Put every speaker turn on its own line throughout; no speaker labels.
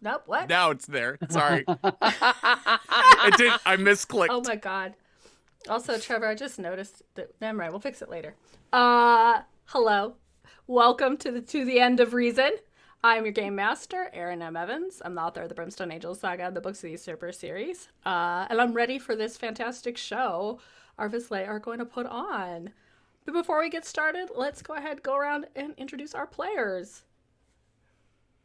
nope. What?
Now it's there. Sorry. I misclicked.
Oh my god. Also, Trevor, I just noticed that. Never mind. We'll fix it later. Hello. Welcome to the end of Reason. I'm your game master, Aaron M. Evans. I'm the author of the Brimstone Angels saga and the Books of the Usurper series. And I'm ready for this fantastic show our vislae are going to put on. But before we get started, let's go ahead, go around and introduce our players.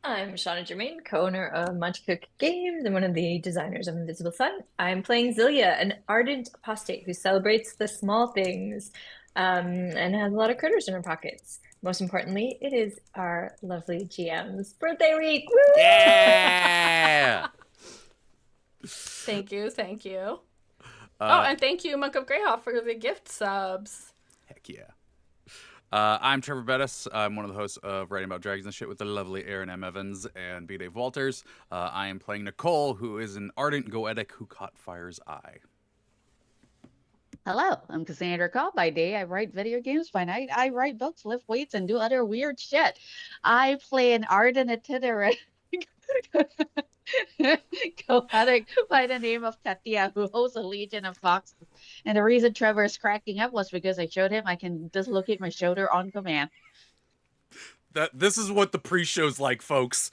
I'm Shauna Germain, co-owner of Monte Cook Games and one of the designers of Invisible Sun. I'm playing Zilia, an ardent apostate who celebrates the small things and has a lot of critters in her pockets. Most importantly, it is our lovely GM's birthday week. Woo!
Yeah!
Thank you. And thank you, Monk of Greyhawk, for the gift subs.
Heck yeah. I'm Treavor Bettis. I'm one of the hosts of Writing About Dragons and Shit with the lovely Aaron M. Evans and B. Dave Walters. I am playing Nicoal, who is an ardent goetic who caught fire's eye.
Hello, I'm Cassandra Call. By day, I write video games. By night, I write books, lift weights, and do other weird shit. I play an ardent itinerant goetic by the name of Katia, who hosts a legion of foxes. And the reason Trevor is cracking up was because I showed him I can dislocate my shoulder on command.
This is what the pre-show's like, folks.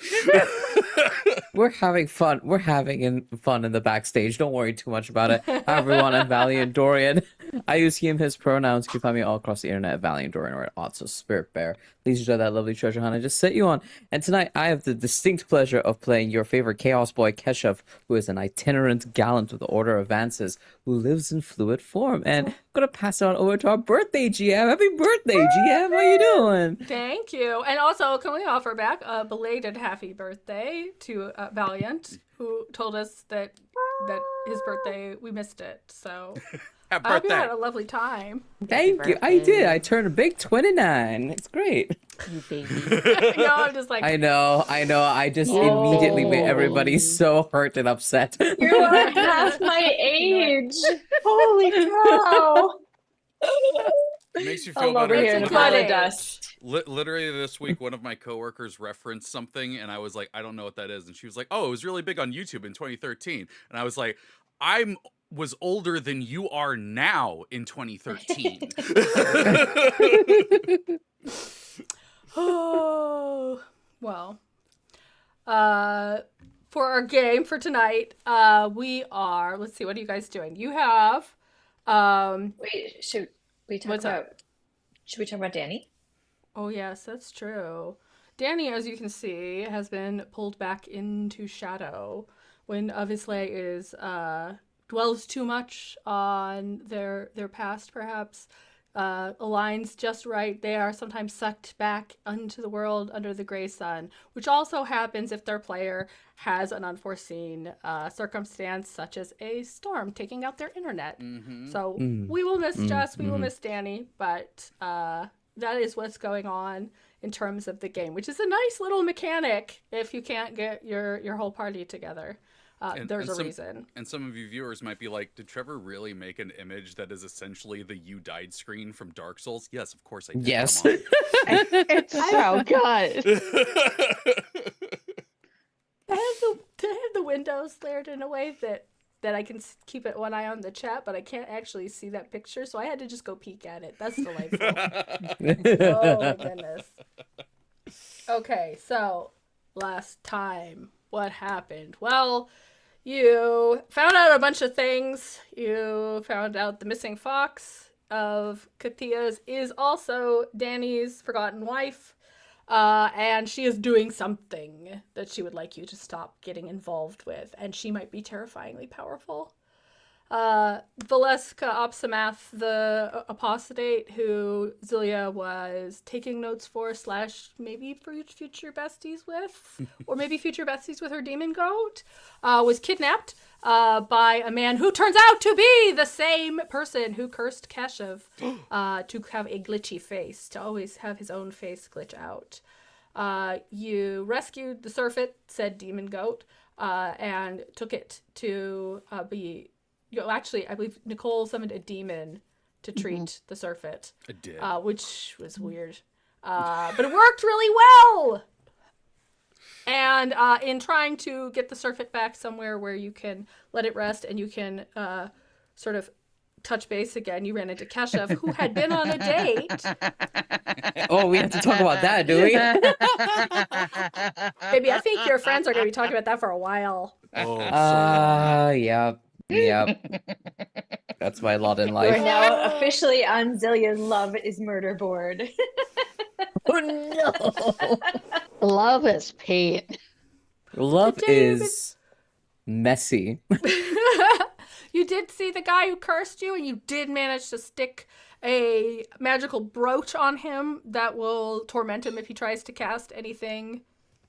We're having fun. We're having fun in the backstage. Don't worry too much about it. Hi, everyone. I'm Valiant Dorian. I use he, him, his pronouns. You can find me all across the internet at Valiant Dorian or at also Spirit Bear. Please enjoy that lovely treasure hunt I just set you on. And tonight, I have the distinct pleasure of playing your favorite Chaos Boy, Keshav, who is an itinerant gallant with the Order of Advances, who lives in fluid form. And I'm going to pass it on over to our birthday GM. Happy birthday, GM. How you doing?
Thank you. And also, can we offer back a belated happy birthday to Valiant, who told us that his birthday, we missed it. So
Happy
I hope you
birthday.
had a lovely time.
Thank you. I did. I turned a big 29. It's great.
You baby.
No, I'm just like,
I know. I just immediately made everybody so hurt and upset.
You're like half my age. Holy cow.
It makes you
I'm
feel
over
better.
here in a
It's
pile
good
of dust.
Literally this week, one of my coworkers referenced something, and I was like, I don't know what that is. And she was like, oh, it was really big on YouTube in 2013. And I was like, I was older than you are now in 2013.
oh, well. For our game for tonight, we are, let's see, what are you guys doing? You have,
Wait, should we talk
What's up?
about should we talk about Danny?
oh yes, that's true. Danny, as you can see, has been pulled back into shadow when vislae is, dwells too much on their past, perhaps, aligns just right. They are sometimes sucked back into the world under the gray sun, which also happens if their player has an unforeseen circumstance, such as a storm taking out their internet. So we will miss Jess, we will miss Danny, but that is what's going on in terms of the game, which is a nice little mechanic if you can't get your whole party together. There's a reason.
And some of you viewers might be like, did Trevor really make an image that is essentially the You Died screen from Dark Souls? Yes, of course I did.
Yes.
Come on.
It's so good.
I have the windows cleared in a way that I can keep it one eye on the chat, but I can't actually see that picture, so I had to just go peek at it. That's delightful. Oh my goodness. Okay, so last time, what happened? Well, you found out a bunch of things. You found out the missing fox of Katia's is also Danny's forgotten wife. And she is doing something that she would like you to stop getting involved with, and she might be terrifyingly powerful. Valeska Opsimath, the apostate who Zilia was taking notes for / maybe for future besties with, or maybe future besties with her demon goat, was kidnapped by a man who turns out to be the same person who cursed Keshav to have a glitchy face, to always have his own face glitch out. You rescued the surfeit, said demon goat, and took it to be... actually, I believe Nicoal summoned a demon to treat the surfeit.
It did.
Which was weird. But it worked really well! And in trying to get the surfeit back somewhere where you can let it rest and you can sort of touch base again, you ran into Keshav, who had been on a date.
Oh, we have to talk about that, do we?
Baby, I think your friends are going to be talking about that for a while.
Oh,
Yep. That's my lot in
We're
life.
now officially on Zillia's Love is Murder board.
Oh no!
Love is pain.
Love
David.
is messy.
You did see the guy who cursed you, and you did manage to stick a magical brooch on him that will torment him if he tries to cast anything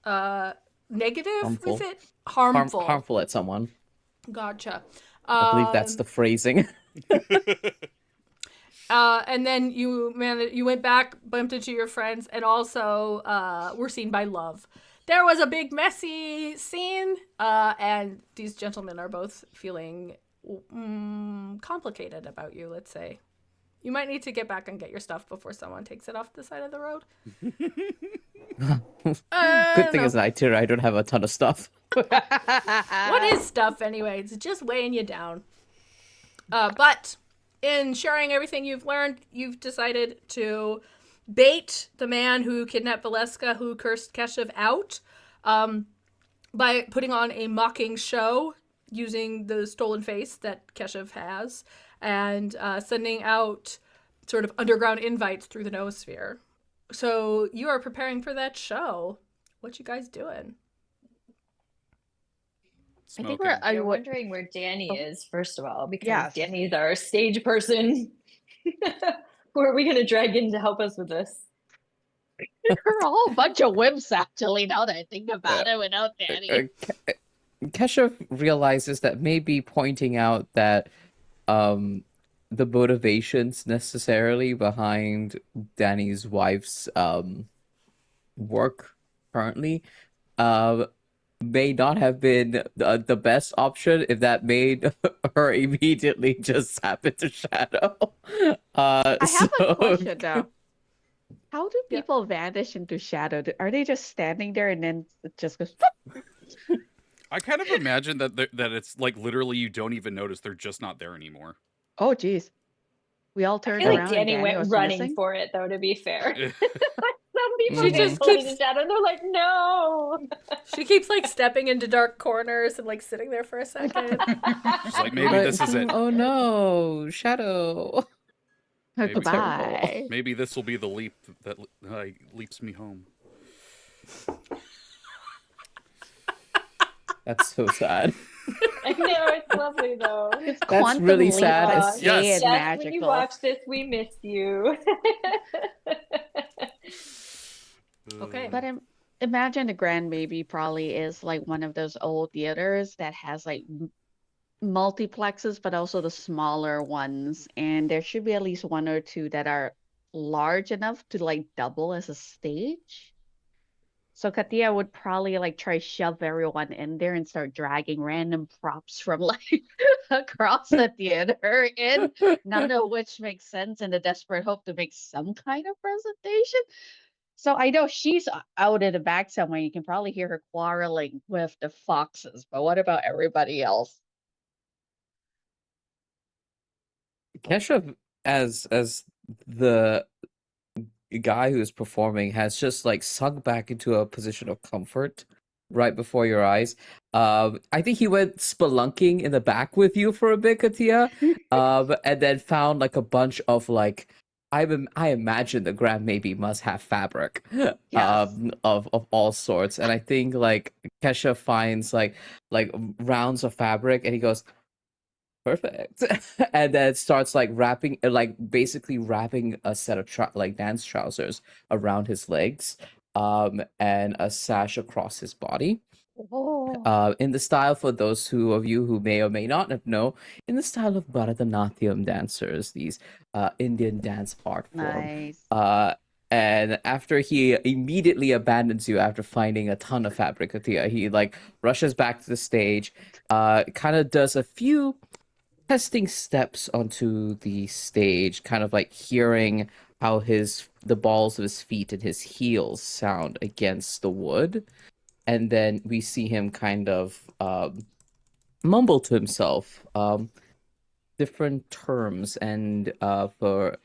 negative
Harmful.
with it. Harmful.
Harmful at someone.
Gotcha.
I believe that's the phrasing.
And then you went back, bumped into your friends, and also were seen by Love. There was a big messy scene, and these gentlemen are both feeling complicated about you, let's say. You might need to get back and get your stuff before someone takes it off the side of the road.
Good thing is I don't have a ton of stuff.
What is stuff anyway? It's just weighing you down. But in sharing everything you've learned, you've decided to bait the man who kidnapped Valeska, who cursed Keshav, out by putting on a mocking show using the stolen face that Keshav has and sending out sort of underground invites through the noosphere. So you are preparing for that show. What you guys doing?
I think
Smoking.
You're wondering where Danny is, first of all, because
Yes.
Danny's our stage person. Who are we going to drag in to help us with this?
We're a whole bunch of wimps, actually, now that I think about it, without Danny.
Kesha realizes that maybe pointing out that the motivations necessarily behind Danny's wife's work currently may not have been the best option if that made her immediately just zap into shadow.
I have a
so-
question, though. How do
Yeah.
people vanish into shadow? Are they just standing there and then it just goes...
I kind of imagine that that it's like literally you don't even notice they're just not there anymore.
Oh, geez. We all
I
turned
feel
around
like
and
Danny
Danny
went
was
running
missing.
for it, though, to be fair. Some people
She
get
just
pulled
keeps-
into shadow and they're like, no.
She keeps like stepping into dark corners and like sitting there for a second.
It's like maybe
But-
this is it.
Oh no, shadow.
Maybe-
Goodbye.
Maybe this will be the leap that leaps me home.
That's so sad.
I know, it's lovely, though.
It's
That's
quantum
really
leap
sad.
and
It's-
stay
Yes.
and
Yes, when you
magical.
watch this, we miss you.
Okay.
But imagine the Grand maybe probably is like one of those old theaters that has like multiplexes, but also the smaller ones. And there should be at least one or two that are large enough to like double as a stage. So Katia would probably like try shove everyone in there and start dragging random props from like across the theater in, none of which makes sense in the desperate hope to make some kind of presentation. So I know she's out in the back somewhere. You can probably hear her quarreling with the foxes, but what about everybody else?
Kesha, as the guy who's performing, has just like sunk back into a position of comfort right before your eyes. I think he went spelunking in the back with you for a bit, Katia, and then found like a bunch of like I imagine the Grand maybe must have fabric,
Yes.
of all sorts, and I think like Kesha finds like rounds of fabric, and he goes, perfect, and then starts like wrapping, like basically wrapping a set of like dance trousers around his legs, and a sash across his body.
Oh,
In the style, for those of you who may or may not know, in the style of Bharatanatyam dancers, these Indian dance art form.
nice.
And after he immediately abandons you after finding a ton of fabric, Katia, he like rushes back to the stage, kind of does a few testing steps onto the stage, kind of like hearing how the balls of his feet and his heels sound against the wood. and then we see him kind of mumble to himself different terms, and for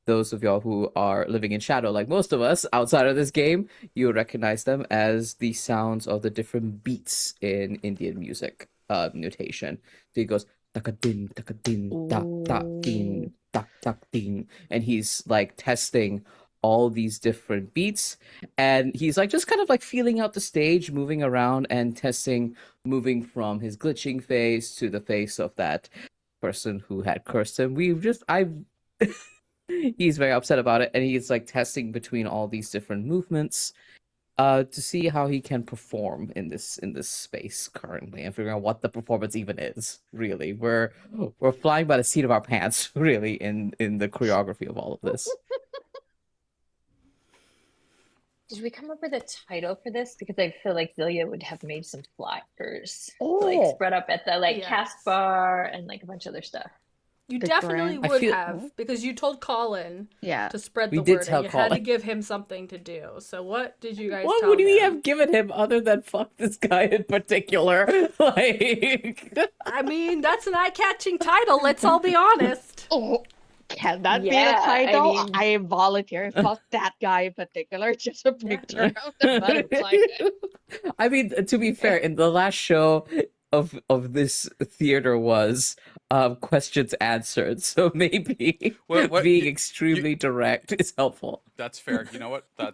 those of y'all who are living in shadow, like most of us outside of this game, you would recognize them as the sounds of the different beats in Indian music notation. So he goes takadin, takadin, tak tak din, tak tak din, and he's like testing all these different beats, and he's like just kind of like feeling out the stage, moving around and testing, moving from his glitching face to the face of that person who had cursed him. He's very upset about it, and he's like testing between all these different movements to see how he can perform in this space currently, and figuring out what the performance even is. Really, we're flying by the seat of our pants, really, in the choreography of all of this.
Did we come up with a title for this? Because I feel like Zilia would have made some flyers,
Oh.
like spread up at the
Yes.
cast bar and like a bunch of other stuff.
You
The
definitely
grand-
I
would
feel-
have, because you told Colin
Yeah.
to spread
We
the
did
word,
tell
and you had to
Colin.
give him something to do. So what did you guys
What
tell
would we
him?
have given him other than fuck this guy in particular? Like,
I mean, that's an eye-catching title, let's all be honest.
Oh, can that be
Yeah,
the
I
title?
mean-
I volunteer. Fuck that guy in particular. Just a picture of the butterfly.
I mean, to be fair, in the last show of this theater was questions answered, so maybe
What-
being
you-
extremely direct is helpful.
That's fair. You know what? I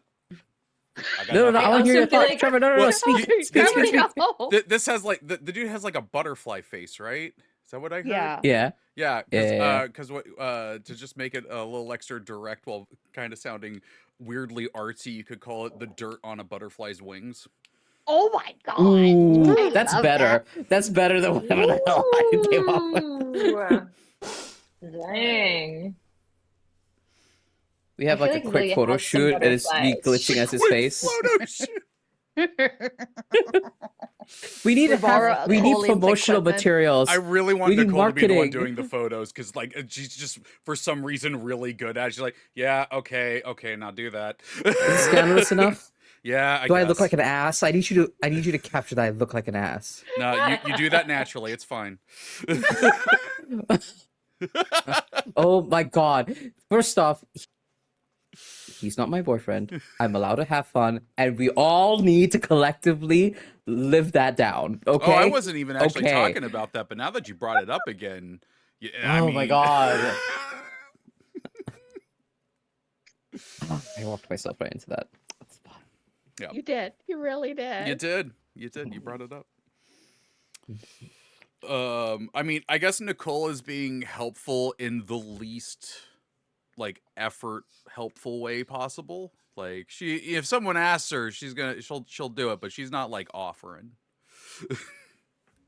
got
No,
nothing.
I want to hear your
also feel
thoughts,
like-
Trevor. No,
Well,
speak,
you-
speak,
Trevor,
speak, speak.
no.
This has like the dude has like a butterfly face, right? Is that what I heard?
Yeah.
Yeah,
Yeah,
Yeah.
because what to just make it a little extra direct while kind of sounding weirdly artsy, you could call it the dirt on a butterfly's wings.
Oh my god.
ooh,
I
that's
love
better. That's better than whatever the hell I came up with.
Ooh. Dang.
We have
I
like
feel
a
like
quick
William
photo
has some
shoot, and it's me
butterflies.
glitching as his
Quick
face.
photo shoot.
We need to
borrow
have, we need
Colin's
promotional
equipment.
materials.
I really want
We need
Nicole to be the one
marketing.
doing the photos because, like, she's just for some reason really good at it. She's like, yeah, okay, now do that.
Is this scandalous enough?
Yeah,
Do I
guess.
look like an ass? I need you to capture that I look like an ass.
No, you do that naturally. It's fine.
Oh my god. First off, he's not my boyfriend. I'm allowed to have fun, and we all need to collectively live that down. Okay?
Oh, I wasn't even actually
Okay.
talking about that, but now that you brought it up again, I
Oh my
mean-
god. I walked myself right into that. That's fine.
You did. You really did.
You did. You brought it up. I mean, I guess Nicole is being helpful in the least like effort helpful way possible. Like if someone asks her, she'll do it, but she's not like offering.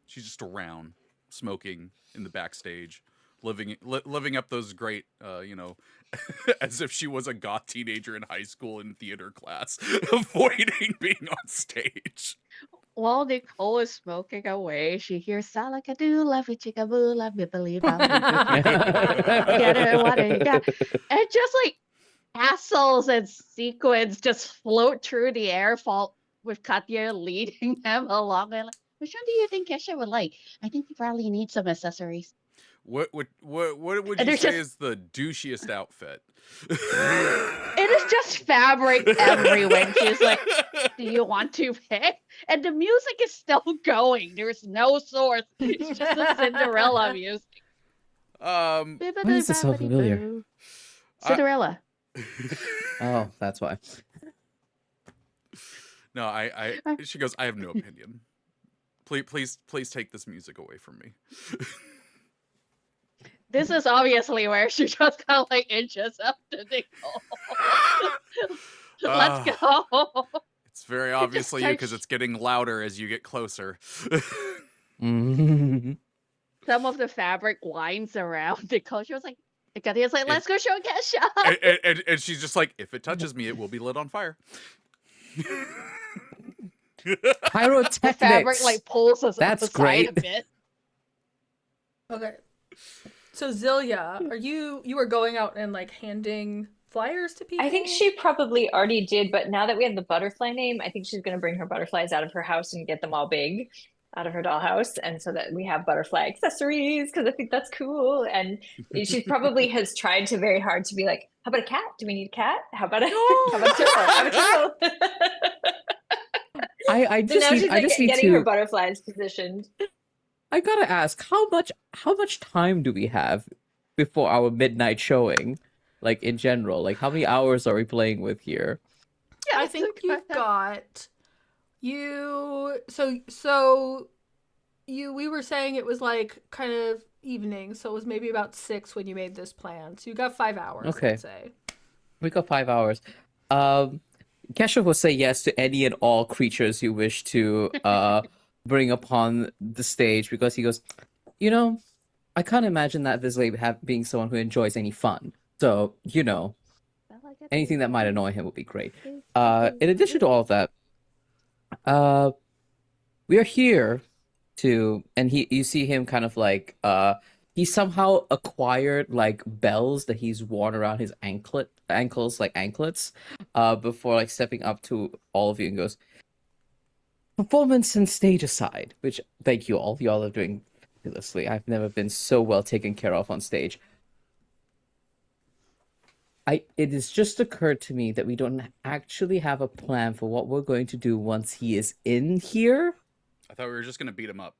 She's just around smoking in the backstage, living up those great as if she was a goth teenager in high school in theater class, avoiding being on stage.
While Nicole is smoking away, she hears "Salakadoo, love you, chickaboo, love me, believe I'm get it, what do you got?" And just like tassels and sequins just float through the air, fall with Katya leading them along. And like, which one do you think Kesha would like? I think you probably need some accessories.
What would
And
you
there's
say
just-
is the douchiest outfit?
It is just fabric everywhere. She's like, "Do you want to pick?" And the music is still going. There's no source. It's just the Cinderella music.
Why is this so familiar?
Cinderella.
Oh, that's why.
No, she goes, I have no opinion. Please take this music away from me.
This is obviously where she just kind of like inches up to Nicole. Let's go.
It's very obviously you
touch-
because it's getting louder as you get closer.
Mhm.
Some of the fabric winds around Nicole. She was like, Katya's like, "Let's go show Kesha."
and she's just like, if it touches me, it will be lit on fire.
The
Pyrotechnics.
fabric like pulls us
That's
aside a
great.
bit.
Okay. So Zilia, are you were going out and like handing flyers to people?
I think she probably already did, but now that we have the butterfly name, I think she's going to bring her butterflies out of her house and get them all big out of her dollhouse, and so that we have butterfly accessories because I think that's cool. And she probably has tried to very hard to be like, how about a cat? Do we need a cat? How about a how about a turtle? How about a turtle?
I
So now
just
she's
need, I
like
just need
getting her
to.
butterflies positioned.
I gotta ask, how much time do we have before our midnight showing? Like in general, like how many hours are we playing with here?
Yeah,
I
it's
think
okay.
you've got you. So we were saying it was like kind of evening, so it was maybe about 6 when you made this plan. So you got 5 hours,
Okay.
let's say.
We got 5 hours. Kesha will say yes to any and all creatures you wish to bring upon the stage because he goes, you know, I can't imagine that Vislae being someone who enjoys any fun. So, you know, anything that might annoy him would be great. In addition to all of that, we are here to, and you see him kind of like, he somehow acquired like bells that he's worn around his ankles like anklets, before like stepping up to all of you and goes, performance and stage aside, which thank you all. Y'all are doing fabulously. I've never been so well taken care of on stage. It has just occurred to me that we don't actually have a plan for what we're going to do once he is in here.
I thought we were just gonna beat him up.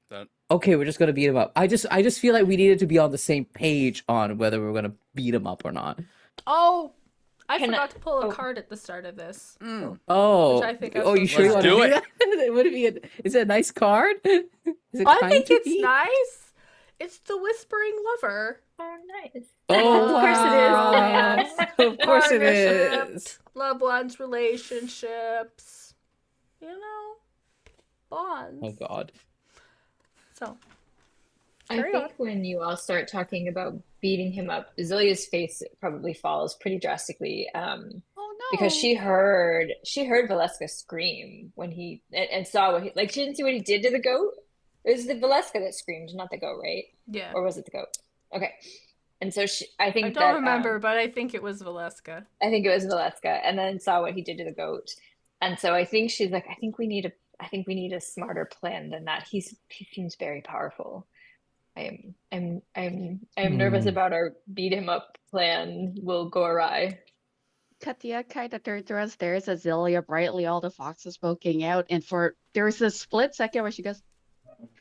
That
Okay, we're just gonna beat him up. I just feel like we needed to be on the same page on whether we're gonna beat him up or not.
Oh, I
Can I-
forgot to pull a
oh.
card at the start of this.
Oh,
Which I think I
oh, you
supposed
sure
to
you want
do.
to do
Let's
that? Would it be? Is it a nice card? Is it
I
kind
think
to
it's
be?
nice. It's the Whispering Lover.
Oh, nice.
Oh,
Of course it is.
wow. Of course it
Partnership,
is.
loved ones, relationships. You know, bonds.
Oh God.
So,
I
carry
think
on.
when you all start talking about beating him up, Zillia's face probably falls pretty drastically.
Oh no.
Because she heard Valeska scream when he and saw what he like. She didn't see what he did to the goat. It was the Valeska that screamed, not the goat, right?
Yeah.
Or was it the goat? Okay. And so I think
I don't
that
remember, but I think it was Valeska.
I think it was Valeska, and then saw what he did to the goat. And so I think she's like, I think we need a smarter plan than that. He seems very powerful. I'm nervous about our beat him up plan will go awry.
Katia kind of turned to us. There's Azalea brightly, all the foxes poking out, and there's a split second where she goes,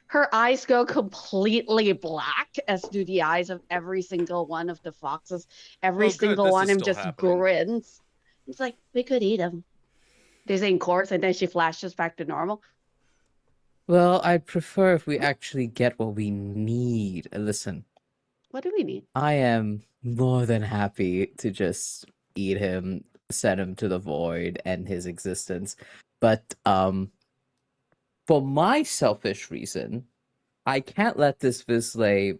her eyes go completely black, as do the eyes of every single one of the foxes. Every
Oh, good.
single
This
one
is
of them
still
just
happening.
grins. It's like, we could eat them. They're saying course, and then she flashes back to normal.
Well, I'd prefer if we actually get what we need. Listen,
What do we need?
I am more than happy to just eat him, send him to the void, end his existence. But for my selfish reason, I can't let this Vislae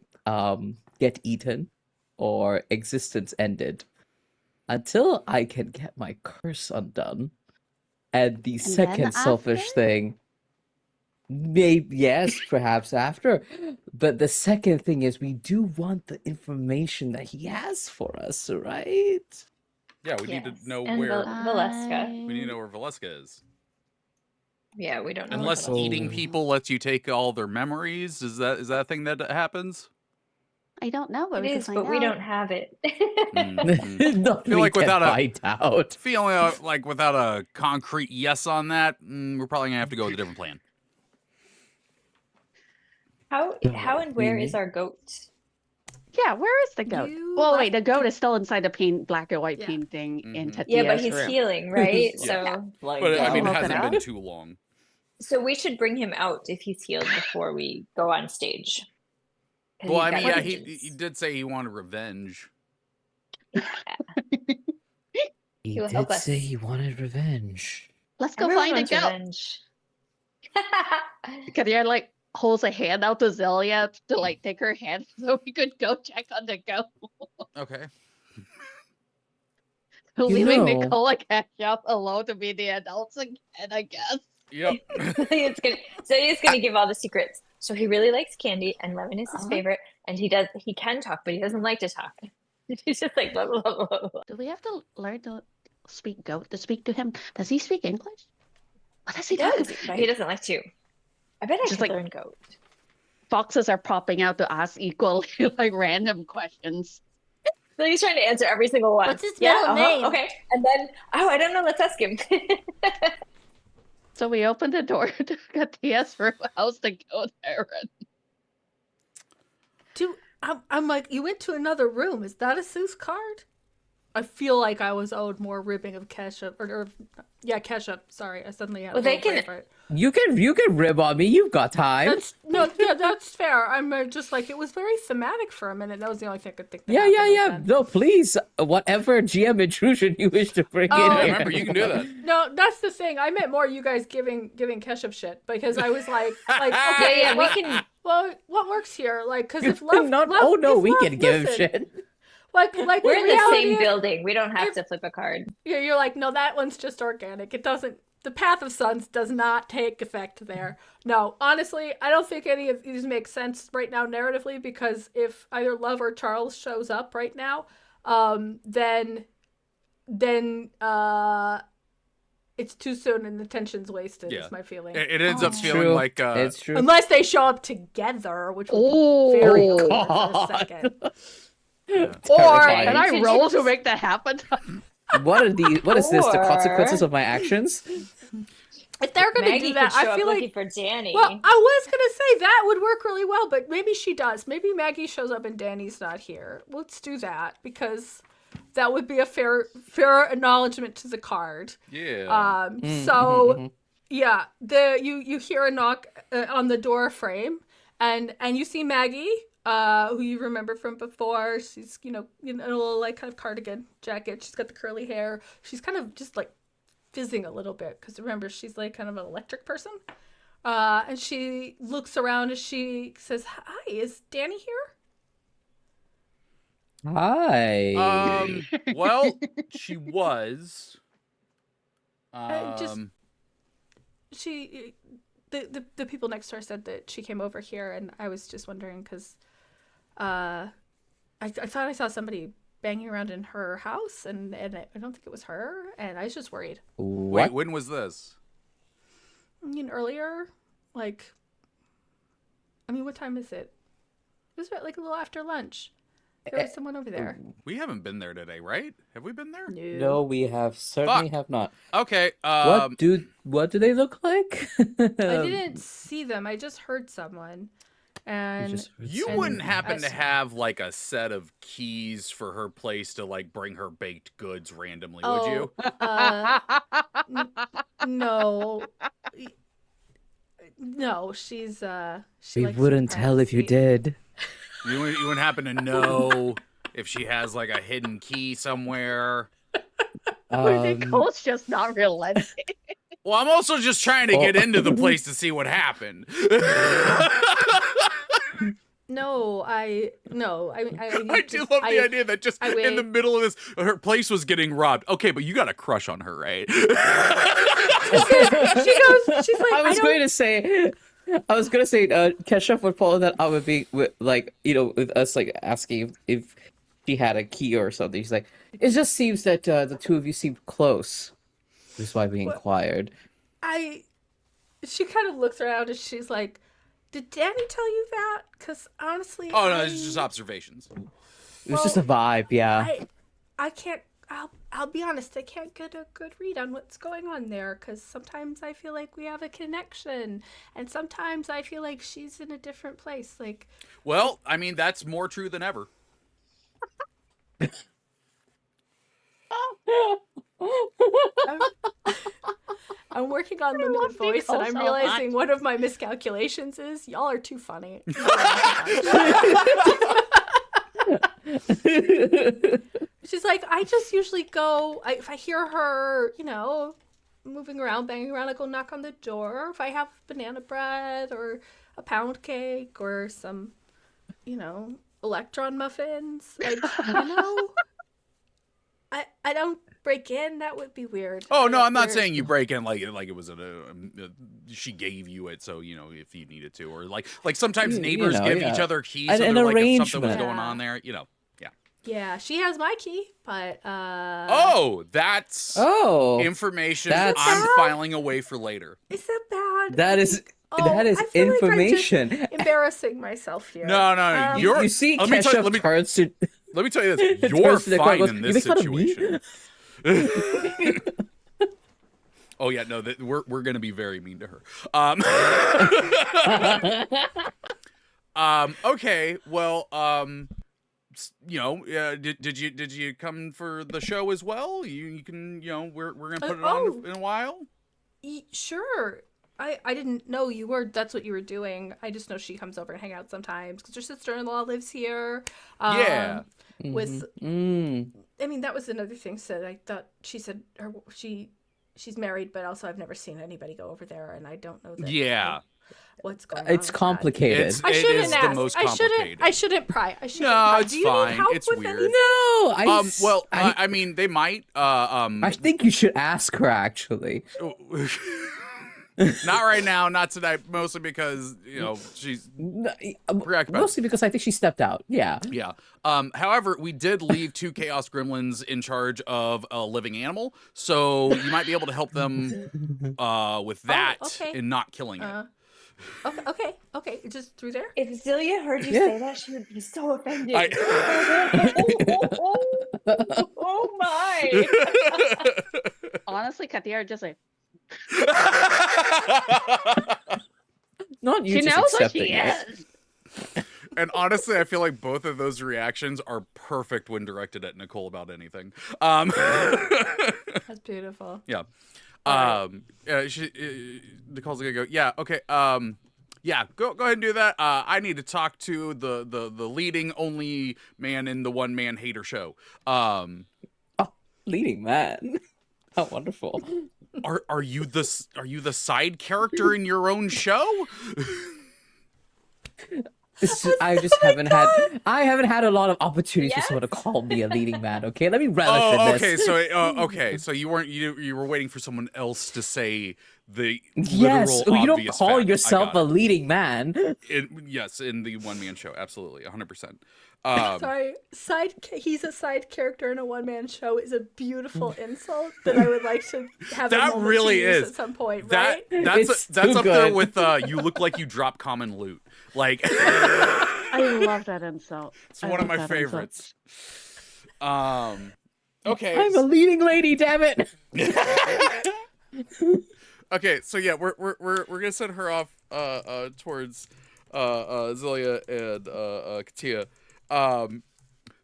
get eaten or existence ended until I can get my curse undone. And the
then
second selfish
after?
thing, maybe yes, perhaps after. But the second thing is we do want the information that he has for us, right?
yeah, we need to
Yes.
know
And
where
Valeska.
we need to know where Valeska is.
Yeah, we don't know.
Unless
where Valeska
eating
is.
people lets you take all their memories, is that a thing that happens?
I don't know, but
It
we can
is,
find
but we
out.
don't have it.
No,
Feel
we
like
can
without
find out.
Feeling like without a concrete yes on that, we're probably gonna have to go with a different plan.
How and where is our goat?
Yeah, where is the goat?
You
Well, wait, the
left
goat
the-
is still inside the black and white
Yeah.
painting in
Mhm.
Tatia's
Yeah, but he's
room.
healing, right?
Yeah.
So
But I mean, it
I'll
hasn't
open
been
up.
too long.
we should bring him out if he's healed before we go on stage. 'Cause
Well,
he's
I
got
mean, yeah,
vengeance.
he did say he wanted revenge.
He
will help
did
us.
say he wanted revenge.
Let's go
Everyone
find a
wants
goat.
revenge.
Katia like holds a hand out to Zelia to like take her hand so we could go check on the goat.
Okay.
Leaving
know-
Nicoal and Kesha alone to be the adults again, I guess.
Yep.
It's gonna give all the secrets. So he really likes candy, and lemon is his
Uh-huh.
favorite. And he can talk, but he doesn't like to talk. She's just like, blah, blah, blah, blah, blah.
Do we have to learn to speak goat to speak to him? Does he speak English? What does
He
he talk
does, but he doesn't like to. I bet I
Just
should
like-
learn goat.
Foxes are popping out to ask equally like random questions.
So he's trying to answer every single one.
What's his middle name?
Okay. And then, I don't know. Let's ask him.
So we opened the door to Katia's house to go there.
I'm like, you went to another room. Is that a Seuss card? I feel like I was owed more ribbing of Kesha, Kesha. Sorry, I suddenly had.
Well, they can-
You can rib on me. You've got time.
That's fair. I'm just like, it was very thematic for a minute. That was the only thing I could think. That
Yeah.
happened then.
No, please, whatever GM intrusion you wish to bring
Oh,
in.
Yeah,
here.
remember, you can do that.
No, that's the thing. I meant more you guys giving Keshav shit because I was like, okay,
yeah, we
what,
can.
well, what works here? Like, because if love,
Not.
love,
Oh no,
if
we
love,
can give him
listen,
shit.
Like
We're in the
reality
same
is-
building. We don't have
if-
to flip a card.
You're like, no, that one's just organic. It doesn't. The Path of Suns does not take effect there. No, honestly, I don't think any of these make sense right now narratively because if either Love or Charles shows up right now, then it's too soon and the tension's wasted.
Yeah.
Is my feeling.
It ends up
It's
feeling
true.
like
It's true.
Unless they show up together, which would
Oh.
be very awkward for a second.
Terrifying.
Can I
Could you
roll to
just-
make that happen?
What are these? What is this? The
Or-
consequences of my actions?
If they're gonna
Maggie
do that,
could show
I
up
feel
looking
like.
for Danny.
Well, I was gonna say that would work really well, but maybe she does. Maybe Maggie shows up and Danny's not here. Let's do that because that would be a fair acknowledgement to the card.
yeah.
So yeah, you hear a knock on the door frame, and you see Maggie, who you remember from before. She's in a little like kind of cardigan jacket. She's got the curly hair. She's kind of just like fizzing a little bit because remember she's like kind of an electric person. And she looks around and she says, "Hi, is Danny here?"
Hi.
Well, she was.
Just- She, the people next to her said that she came over here, and I was just wondering because, I thought I saw somebody banging around in her house, and I don't think it was her, and I was just worried.
Wait,
What?
when was this?
Earlier, like, what time is it? It was like a little after lunch. There was someone over there.
We haven't been there today, right? Have we been there?
No, we have certainly
Fuck.
have not.
Okay.
What do they look like?
I didn't see them. I just heard someone, and
You
And
wouldn't happen to
as-
have like a set of keys for her place to like bring her baked goods randomly, would you?
No. No, she's she
We
likes
wouldn't tell if you
privacy.
did.
You wouldn't happen to know if she has like a hidden key somewhere.
Nicoal's just not relenting.
Well, I'm also just trying to get into the place to see what happened.
No, I
I do love the idea that just
I
in the
wait.
middle of this, her place was getting robbed. Okay, but you got a crush on her, right?
She goes. She's like.
I was
don't-
going to say, Keshav would follow that up with being with with us like asking if she had a key or something. She's like, it just seems that the two of you seem close. This is why we inquired.
She kind of looks around and she's like, "Did Danny tell you that? Because honestly,
Oh no, it's just observations.
It was just a vibe, yeah.
I can't. I'll be honest. I can't get a good read on what's going on there because sometimes I feel like we have a connection, and sometimes I feel like she's in a different place. Like,
Well, I mean that's more true than ever.
I'm working on limited
love
voice, and
Nicole
I'm
so
realizing one of my miscalculations is y'all are too funny. She's like, I just usually go, if I hear her, moving around, banging around, I go knock on the door. If I have banana bread or a pound cake or some, electron muffins, I don't break in. That would be weird.
Oh no, I'm not
Weird.
saying you break in like it was she gave you it, so if you needed to, or like sometimes
You
neighbors
know,
give
yeah.
each other keys,
An
so they're like if something was
arrangement.
going on
Yeah.
there,
Yeah, she has my key, but
Oh, that's
Oh,
information
that's-
I'm
bad?
filing away for later.
is that bad?
that
I
is
think- oh,
that is
I feel like I'm just
information.
embarrassing myself here.
No, no, you're.
You see,
let me tell-
Kesha
let me-
turns to
Let me tell you this:
turns
you're
to Nicoal
fine
and goes,
in
"You
this
make fun of me?"
situation. Oh yeah, no, we're gonna be very mean to her. Okay, well, did you come for the show as well? You can, we're gonna put it on in a while.
Sure. I didn't know you were. That's what you were doing. I just know she comes over and hang out sometimes because her sister-in-law lives here.
Yeah.
With
Mm.
I mean, that was another thing said. I thought she said she's married, but also I've never seen anybody go over there, and I don't know that.
Yeah.
What's going on?
It's
with that.
complicated.
It's-
I
It
shouldn't
is the
ask.
most
I
complicated.
shouldn't pry. I shouldn't
No,
pry.
it's
Do you
fine.
need help
It's
with
weird.
anything?
No,
Well, I mean, they might.
I think you should ask her actually.
Not right now, not tonight. Mostly because she's preoccupied.
Mostly because I think she stepped out. Yeah.
Yeah. However, we did leave 2 Chaos Gremlins in charge of a living animal, so you might be able to help them with that
okay.
and not killing it.
Okay. Just through there.
If Zelia heard you
Yeah.
say that, she would be so offended. Oh my!
Honestly, Katia just like,
Not you
she
just
knows what
accepting
she
it.
is.
And honestly, I feel like both of those reactions are perfect when directed at Nicoal about anything.
That's beautiful.
Yeah.
Alright.
Nicole's gonna go, yeah, okay, yeah, go ahead and do that. I need to talk to the leading only man in the one man hater show.
Leading man. How wonderful.
Are you the side character in your own show?
I just haven't had a lot of opportunities for someone to call me a leading man. Okay, let me relish in this.
Okay, so you were waiting for someone else to say the
Yes,
literal
you don't
obvious
call
fact.
yourself a leading man.
Yes, in the one man show, absolutely, 100%.
Sorry, he's a side character in a one-man show is a beautiful insult that I would like to have.
That
a moment
really
to use
is.
at some point, right?
That's
It's
up
too
there
good.
with you look like you drop common loot. Like
I love that insult.
it's one of my favorites. Okay.
I'm a leading lady, damn it.
Okay, so yeah, we're gonna send her off towards Zelia and Katia.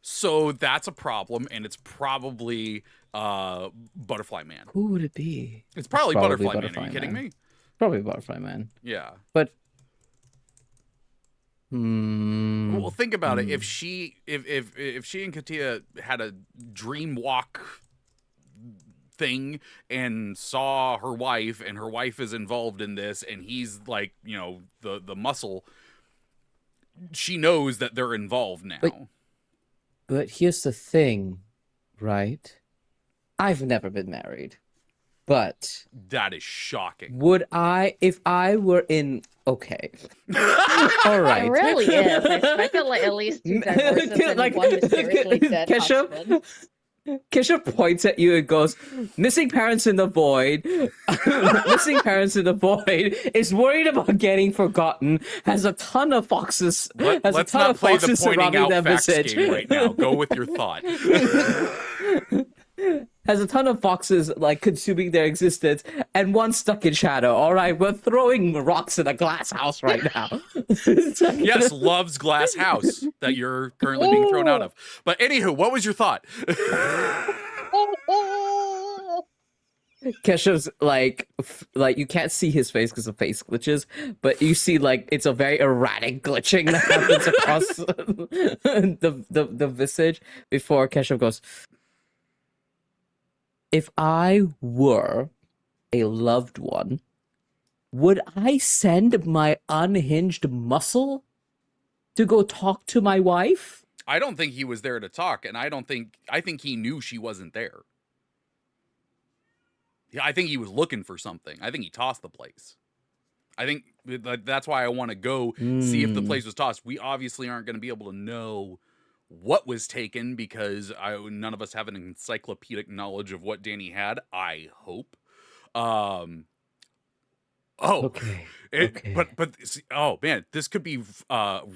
So that's a problem, and it's probably Butterfly Man.
Who would it be?
It's probably
Probably
Butterfly Man. Are
Butterfly
you kidding
Man.
me?
Probably Butterfly Man.
Yeah.
But
Well, think about it. If she and Katia had a dream walk thing and saw her wife, and her wife is involved in this, and he's like, the muscle, she knows that they're involved now.
But here's the thing, right? I've never been married. But
That is shocking.
would I, if I were in, okay. All right.
It really is. I expected like at least 2 divorces and one mysteriously dead husband.
Kesha points at you and goes, missing parents in the void. Missing parents in the void is worried about getting forgotten. Has a ton of foxes.
Let's not play the pointing out facts game right now. Go with your thought.
Has a ton of foxes like consuming their existence, and one stuck in shadow. All right, we're throwing rocks in a glass house right now.
Yes, loves glass house that you're currently being thrown out of. But anywho, what was your thought?
Kesha's like you can't see his face because of face glitches, but you see like it's a very erratic glitching that happens across the visage before Kesha goes, if I were a loved one, would I send my unhinged muscle to go talk to my wife?
I don't think he was there to talk, and I think he knew she wasn't there. Yeah, I think he was looking for something. I think he tossed the place. I think that's why I want to go see if the place was tossed. We obviously aren't going to be able to know what was taken because none of us have an encyclopedic knowledge of what Danny had. I hope. Oh,
Okay. Okay.
but oh man, this could be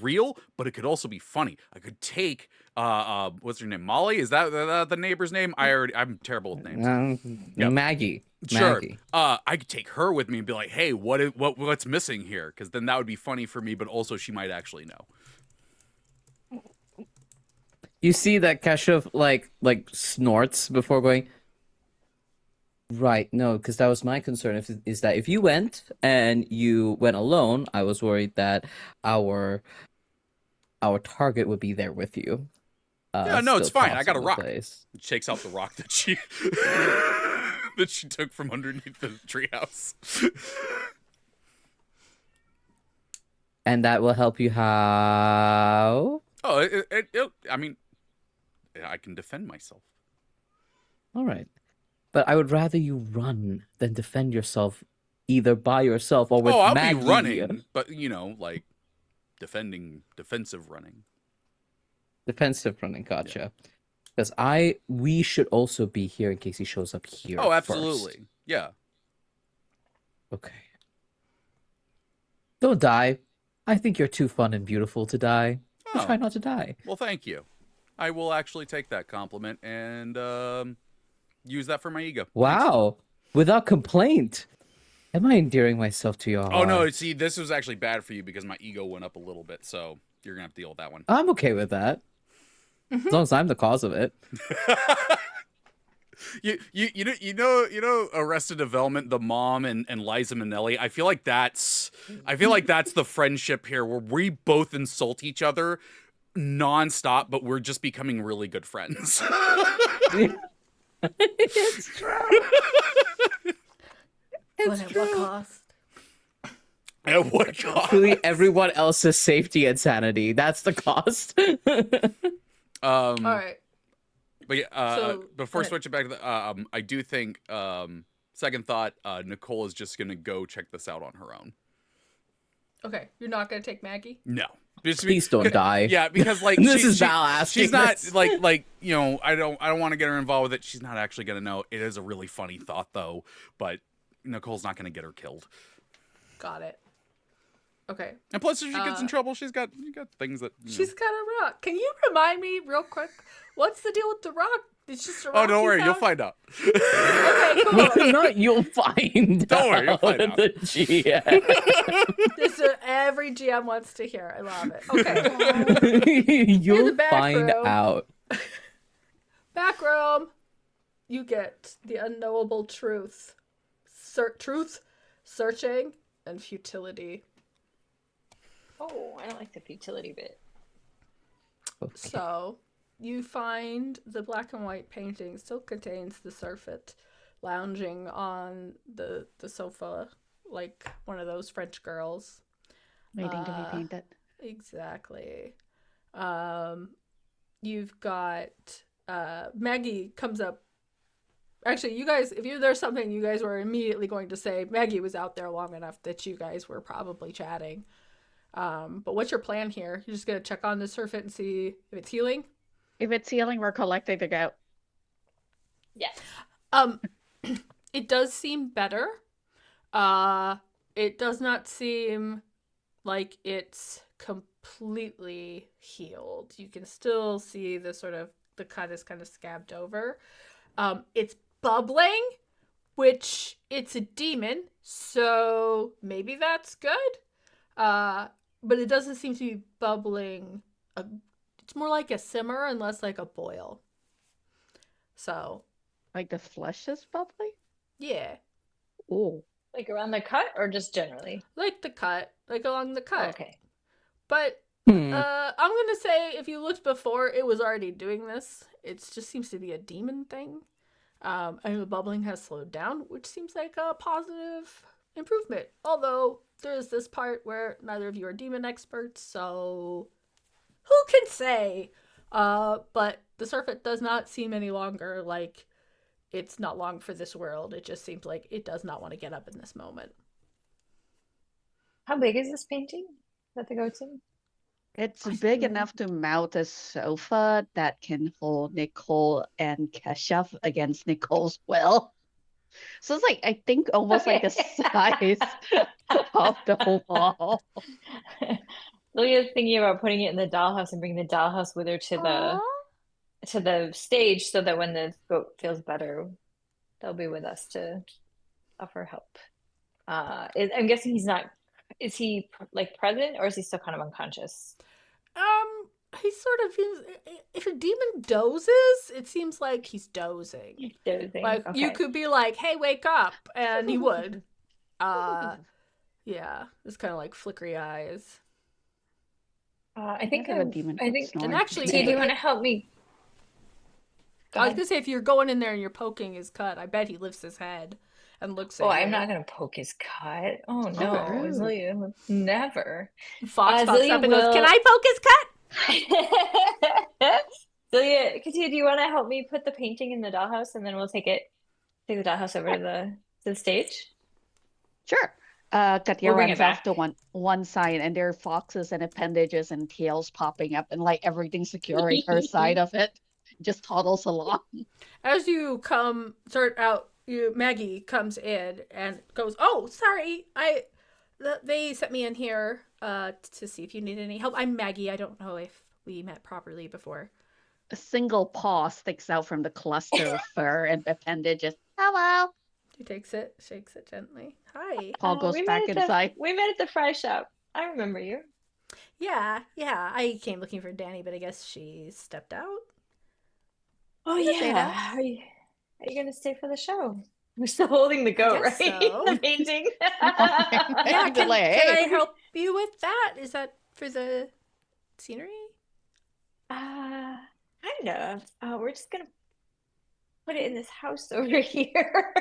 real, but it could also be funny. I could take what's her name, Molly? Is that the neighbor's name? I'm terrible with names. Yep.
Maggie.
Sure.
Maggie.
I could take her with me and be like, hey, what's missing here? Because then that would be funny for me, but also she might actually know.
You see that Keshav like snorts before going. Right, no, because that was my concern. Is that if you went and you went alone, I was worried that our target would be there with you.
Yeah, no, it's
still
fine. I got a
tossing the
rock.
place.
Shakes out the rock that she that she took from underneath the treehouse.
And that will help you how?
Oh, I mean, I can defend myself.
All right. But I would rather you run than defend yourself either by yourself or with
I'll
Maggie.
be running, but like defensive running.
Defensive running, gotcha. Because we should also be here in case he shows up here.
Oh, absolutely.
First.
Yeah.
Okay. Don't die. I think you're too fun and beautiful to die.
Oh.
Try not to die.
Well, thank you. I will actually take that compliment and use that for my ego.
Wow. Without complaint. Am I endearing myself to your heart?
Oh, no. See, this was actually bad for you because my ego went up a little bit. So you're going to have to deal with that one.
I'm okay with that. As long as I'm the cause of it.
You know Arrested Development, the mom and Liza Minnelli. I feel like that's the friendship here where we both insult each other nonstop, but we're just becoming really good friends.
It's true.
But at what cost?
At what cost?
Truly everyone else's safety and sanity. That's the cost.
All right.
But yeah,
So,
before
go ahead.
switching back to the, I do think, second thought, Nicoal is just gonna go check this out on her own.
Okay, you're not gonna take Maggie?
No.
Please don't die.
Yeah, because like
This is Val asking
she's not
this.
like I don't want to get her involved with it. She's not actually gonna know. It is a really funny thought though, but Nicole's not gonna get her killed.
Got it. Okay.
And plus, if she gets in trouble, you got things that
She's got a rock. Can you remind me real quick? What's the deal with the rock? It's just a rock.
Oh, don't worry, you'll
found?
find out.
Okay, cool.
Not you'll find.
Don't worry, you'll find out.
The GM.
This is every GM wants to hear. I love it. Okay.
You'll
back
find
room.
out.
Back room. You get the unknowable truth. Truth, searching, and futility.
Oh, I don't like the futility bit.
Okay.
So, you find the black and white painting still contains the surfeit lounging on the sofa like one of those French girls.
Waiting to be painted.
Exactly. You've got Maggie comes up. Actually, you guys, if there's something you guys were immediately going to say, Maggie was out there long enough that you guys were probably chatting. But what's your plan here? You're just gonna check on the surfeit and see if it's healing?
If it's healing, we're collecting the gout.
Yes.
It does seem better. It does not seem like it's completely healed. You can still see the cut is kind of scabbed over. It's bubbling, which it's a demon, so maybe that's good. But it doesn't seem to be bubbling. It's more like a simmer and less like a boil. So,
Like the flesh is bubbly?
yeah.
Oh.
Like around the cut or just generally?
Like the cut, like along the cut.
Okay.
But
Hmm.
I'm gonna say if you looked before, it was already doing this. It just seems to be a demon thing. And the bubbling has slowed down, which seems like a positive improvement. Although there's this part where neither of you are demon experts, so who can say? But the surfeit does not seem any longer like it's not long for this world. It just seems like it does not want to get up in this moment.
How big is this painting that the goat's in?
It's big enough to mount a sofa that can hold Nicole and Keshav against Nicole's will. So it's like, I think almost like the size of the wall.
Lilia's thinking about putting it in the dollhouse and bringing the dollhouse with her to the stage so that when the goat feels better, they'll be with us to offer help. I'm guessing he's not. Is he like present or is he still kind of unconscious?
He sort of feels. If a demon dozes, it seems like he's dozing.
Dozing.
Like you
Okay.
could be like, "Hey, wake up," and he would. Yeah, it's kind of like flickery eyes.
I think
Never have a demon
I think.
snore.
And actually,
Tia, do you want to help me? Go
I was
ahead.
gonna say if you're going in there and you're poking his cut, I bet he lifts his head and looks at
Oh,
you.
I'm not gonna poke his cut. Oh no,
Okay.
Rude.
Zilia would never.
Fox pops
Zilia
up and goes,
will-
"Can I poke his cut?"
Zilia, Katia, do you want to help me put the painting in the dollhouse and then we'll take the dollhouse over to the stage?
Sure. Katya
We'll bring it
runs off
back.
to one side, and there are foxes and appendages and tails popping up, and like everything securing her side of it. Just toddles along.
As you start out, Maggie comes in and goes, "Oh, sorry, they sent me in here to see if you need any help. I'm Maggie. I don't know if we met properly before."
A single paw sticks out from the cluster of fur and appendages. Hello.
She takes it, shakes it gently. "Hi."
Paul goes
we
back
met at
inside.
we met at the fry shop. I remember you.
Yeah. I came looking for Danny, but I guess she stepped out.
Oh
You can say that.
yeah. Are you gonna stay for the show? We're still holding the goat, right?
guess so.
The painting.
Yeah,
They're like,
can I
"Hey."
help you with that? Is that for the scenery?
Kinda. We're just gonna put it in this house over here.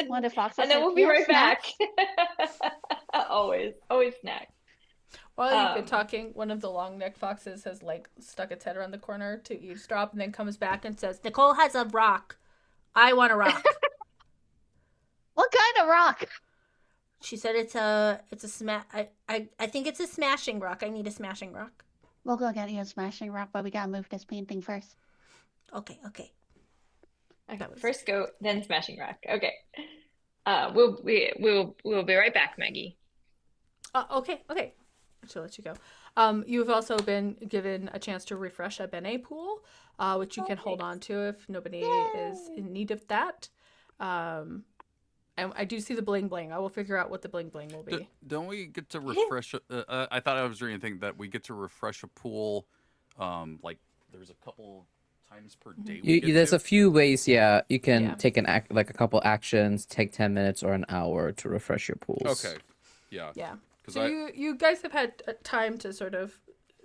One of the foxes
And then
said,
we'll be
"Yeah,
right
snack."
back. Always snack.
While you've been
Um,
talking, one of the long neck foxes has like stuck its head around the corner to eavesdrop and then comes back and says, "Nicole has a rock. I want a rock."
What kind of rock?
She said it's a I think it's a smashing rock. I need a smashing rock.
We'll go get you a smashing rock, but we gotta move this painting first.
Okay.
Okay,
That was-
first goat, then smashing rock. Okay. We'll be right back, Maggie.
Okay. She'll let you go. You've also been given a chance to refresh a Bene pool, which you can hold
thanks.
on to if nobody is
Yay.
in need of that. And I do see the bling bling. I will figure out what the bling bling will be.
Don't we get to refresh? I thought I was reading anything that we get to refresh a pool. Like there's a couple times per day.
There's a few ways. Yeah, you can
Yeah.
take like a couple actions, take 10 minutes or an hour to refresh your pools.
Okay. Yeah.
Yeah.
'Cause
So you guys have had time to sort of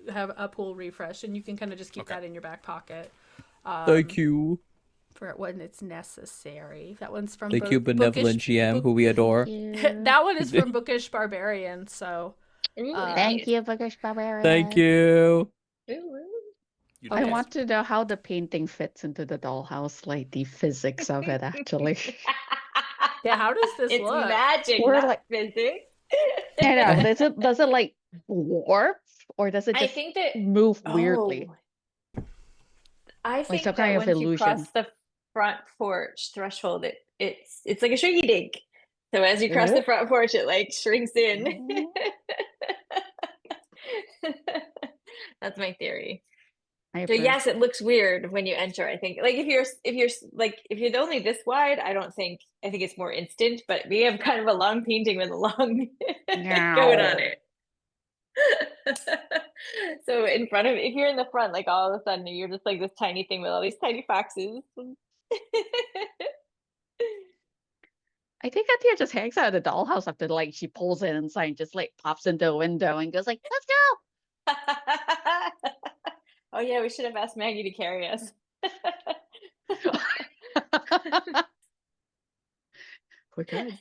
have a pool refresh, and you can kind of just keep
Okay.
that in your back pocket.
Thank you.
For when it's necessary. That one's from
Thank you, benevolent GM, who we adore.
That one is from Bookish Barbarian. So
Thank you, Bookish Barbarian.
Thank you.
You
I
don't-
want to know how the painting fits into the dollhouse, like the physics of it, actually.
yeah, how does this
It's
look?
magic,
We're
not
like-
physics.
I know. Does it like warp, or does it
I
just
think that
move weirdly?
I think
some
that
kind of
once you cross
illusion.
the front porch threshold, it's like a shrinky dink. So as you cross the front porch, it like shrinks in. That's my theory.
I
So
approve.
yes, it looks weird when you enter. I think like if you're only this wide, I think it's more instant. But we have kind of a long painting with a long goat on it. So if you're in the front, like all of a sudden you're just like this tiny thing with all these tiny foxes.
I think Atia just hangs out of the dollhouse after like she pulls in inside and just like pops into a window and goes like, "Let's go."
Oh yeah, we should have asked Maggie to carry us.
We're good.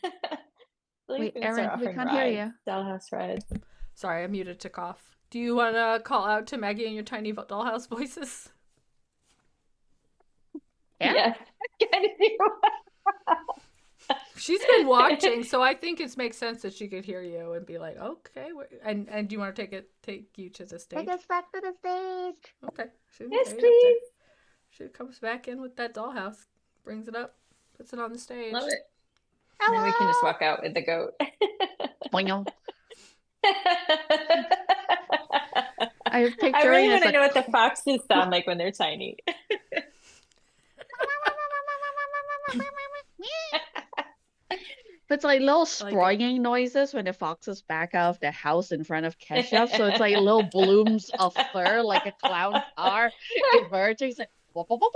Lily's
Wait,
gonna start
Erin, we
offering
can't hear
rides,
you.
Dollhouse rides.
Sorry, I muted to cough. Do you want to call out to Maggie in your tiny dollhouse voices?
Yeah.
Yes.
She's been watching, so I think it makes sense that she could hear you and be like, "Okay." And do you want to take you to the stage?
Take us back to the stage.
Okay.
Yes,
There.
please.
She comes back in with that dollhouse, brings it up, puts it on the stage.
Love it. And then we can just walk out with the goat.
Boing. I was
I
picturing
really
as
want to
a
know what the foxes sound like when they're tiny.
It's like little
like it.
springing noises when the foxes back out of the house in front of Keshav. So it's like little blooms of fur, like a clown car emerging. It's like, whoop, whoop, whoop,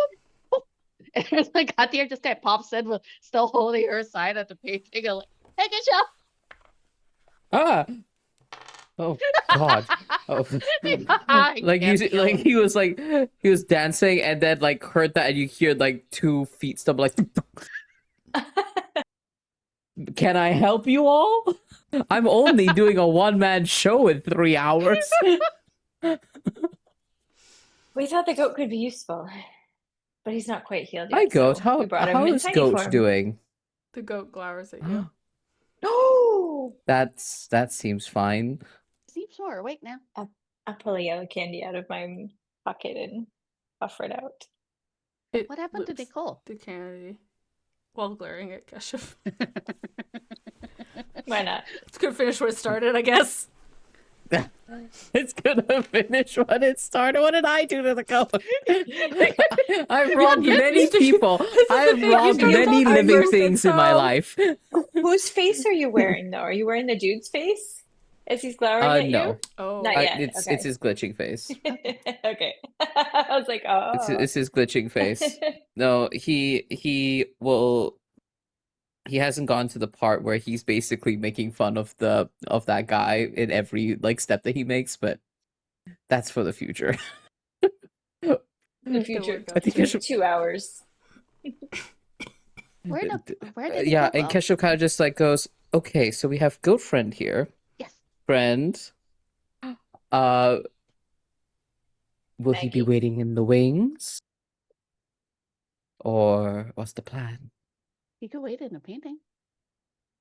whoop. And it's like Katia just kind of pops in with still holding her side of the painting. And like, hey, Keshav.
Ah. Oh God. Oh.
I
Like
can't
you,
feel
like
it.
he was dancing and then like heard that and you hear like 2 feet stumble like. Can I help you all? I'm only doing a one-man show in 3 hours.
We thought the goat could be useful, but he's not quite healed
Hi,
yet.
Goat.
So we brought him
How
in
is
tiny
Goat
form.
doing?
The goat glowers at you.
No!
That seems fine.
Seems sore. Wait now.
I'll pull a yellow candy out of my pocket and offer it out.
It
What happened to
lips
Nicoal?
the candy while glaring at Keshav.
Why not?
It's gonna finish what it started, I guess.
It's gonna finish when it started. What did I do to the goat? I've robbed
Yeah,
many
Mr.
people.
This is the
I've
thing, you
robbed
started
many
talking
living
first,
things in my
so-
life.
Whose face are you wearing, though? Are you wearing the dude's face as he's glowering at
No.
you?
Oh.
Not yet.
It's
Okay.
his glitching face.
Okay. I was like, oh.
It's his glitching face. No, he hasn't gone to the part where he's basically making fun of that guy in every like step that he makes, but that's for the future.
The future.
work
I think I should.
2 hours.
Where did
Yeah,
Nicoal
and
go?
Kesho kind of just like goes, okay, so we have goat friend here.
Yes.
Friend. Will he be
Maggie.
waiting in the wings? Or what's the plan?
He could wait in the painting.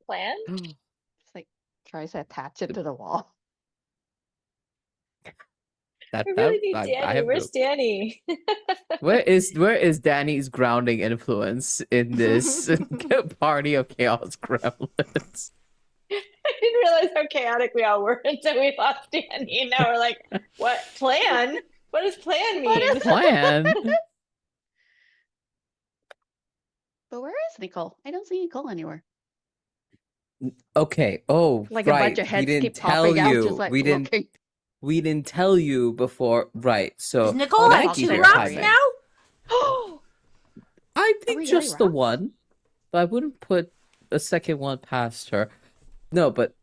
Plan?
Just like tries to attach it to the wall.
We really need
I
Danny.
have
Where's Danny?
where is Danny's grounding influence in this party of chaos gremlins?
I didn't realize how chaotic we all were until we lost Danny. Now we're like, what plan? What does plan mean?
Plan.
But where is Nicoal? I don't see Nicoal anywhere.
Okay. Oh,
Like
right.
a bunch of
We
heads
didn't
keep
tell
popping out,
you.
just like
we didn't.
looking.
We didn't tell you before. Right. So
Is Nicoal
Maggie
at 2
here,
rocks
timing.
now?
I
we
think
really
just the
rocks?
one, but I wouldn't put a second one past her. No, but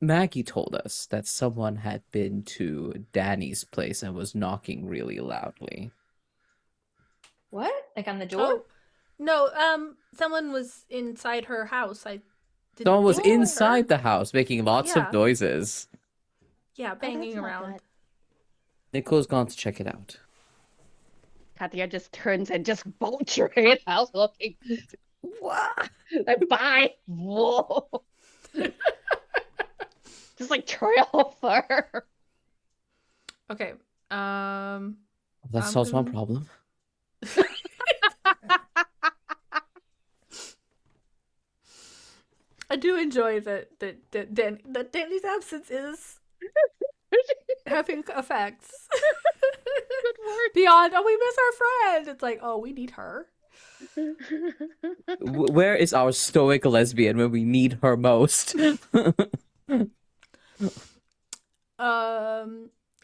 Maggie told us that someone had been to Danny's place and was knocking really loudly.
What? Like on the door?
Oh, no. Someone was inside her house. I didn't.
Someone was
think it her.
inside the house making lots
Yeah.
of noises.
Yeah, banging
that's not
around.
good.
Nicole's gone to check it out.
Katia just turns and just bolts right out looking. What? Like, bye. Whoa. Just like trail of fur.
Okay.
That
I'm
solves one
gonna-
problem.
I do enjoy that Danny's absence is having effects.
Good word.
Beyond, oh, we miss our friend. It's like, oh, we need her.
Where is our stoic lesbian when we need her most?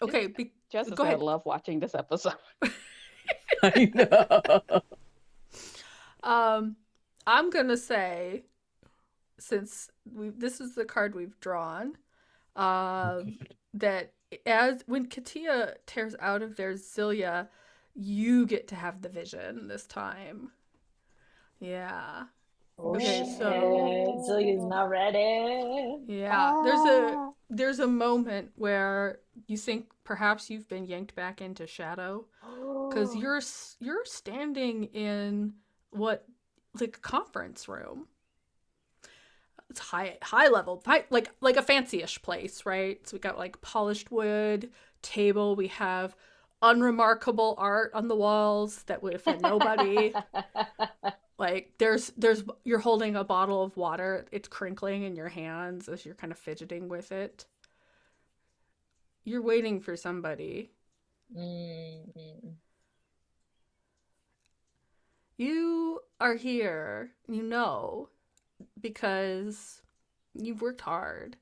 Okay.
Jess is
Go
gonna
ahead.
love watching this episode.
I know.
I'm gonna say, since this is the card we've drawn, that when Katia tears out of there, Zilia, you get to have the vision this time. Yeah. Okay, so
Zillia's not ready.
yeah, there's a moment where you think perhaps you've been yanked back into shadow because you're standing in what, like, a conference room. it's high level, like a fancy-ish place, right? So we got like polished wood table. We have unremarkable art on the walls that would offend nobody. Like there's you're holding a bottle of water. It's crinkling in your hands as you're kind of fidgeting with it. You're waiting for somebody.
Mm-hmm.
You are here, because you've worked hard.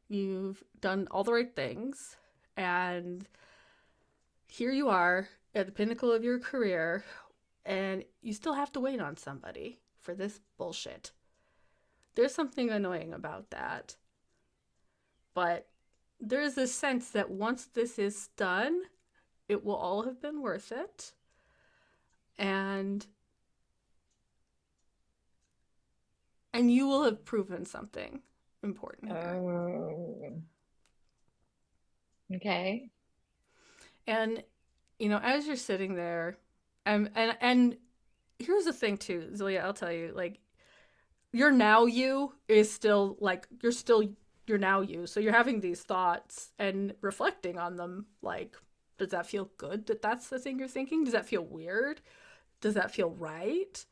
You've done all the right things. And here you are at the pinnacle of your career, and you still have to wait on somebody for this bullshit. There's something annoying about that. But there is this sense that once this is done, it will all have been worth it. And you will have proven something important here.
Oh. Okay.
And, as you're sitting there, and here's the thing too, Zilia, I'll tell you, like, your now you is still, like, you're now you. So you're having these thoughts and reflecting on them. Like, does that feel good that that's the thing you're thinking? Does that feel weird? Does that feel right?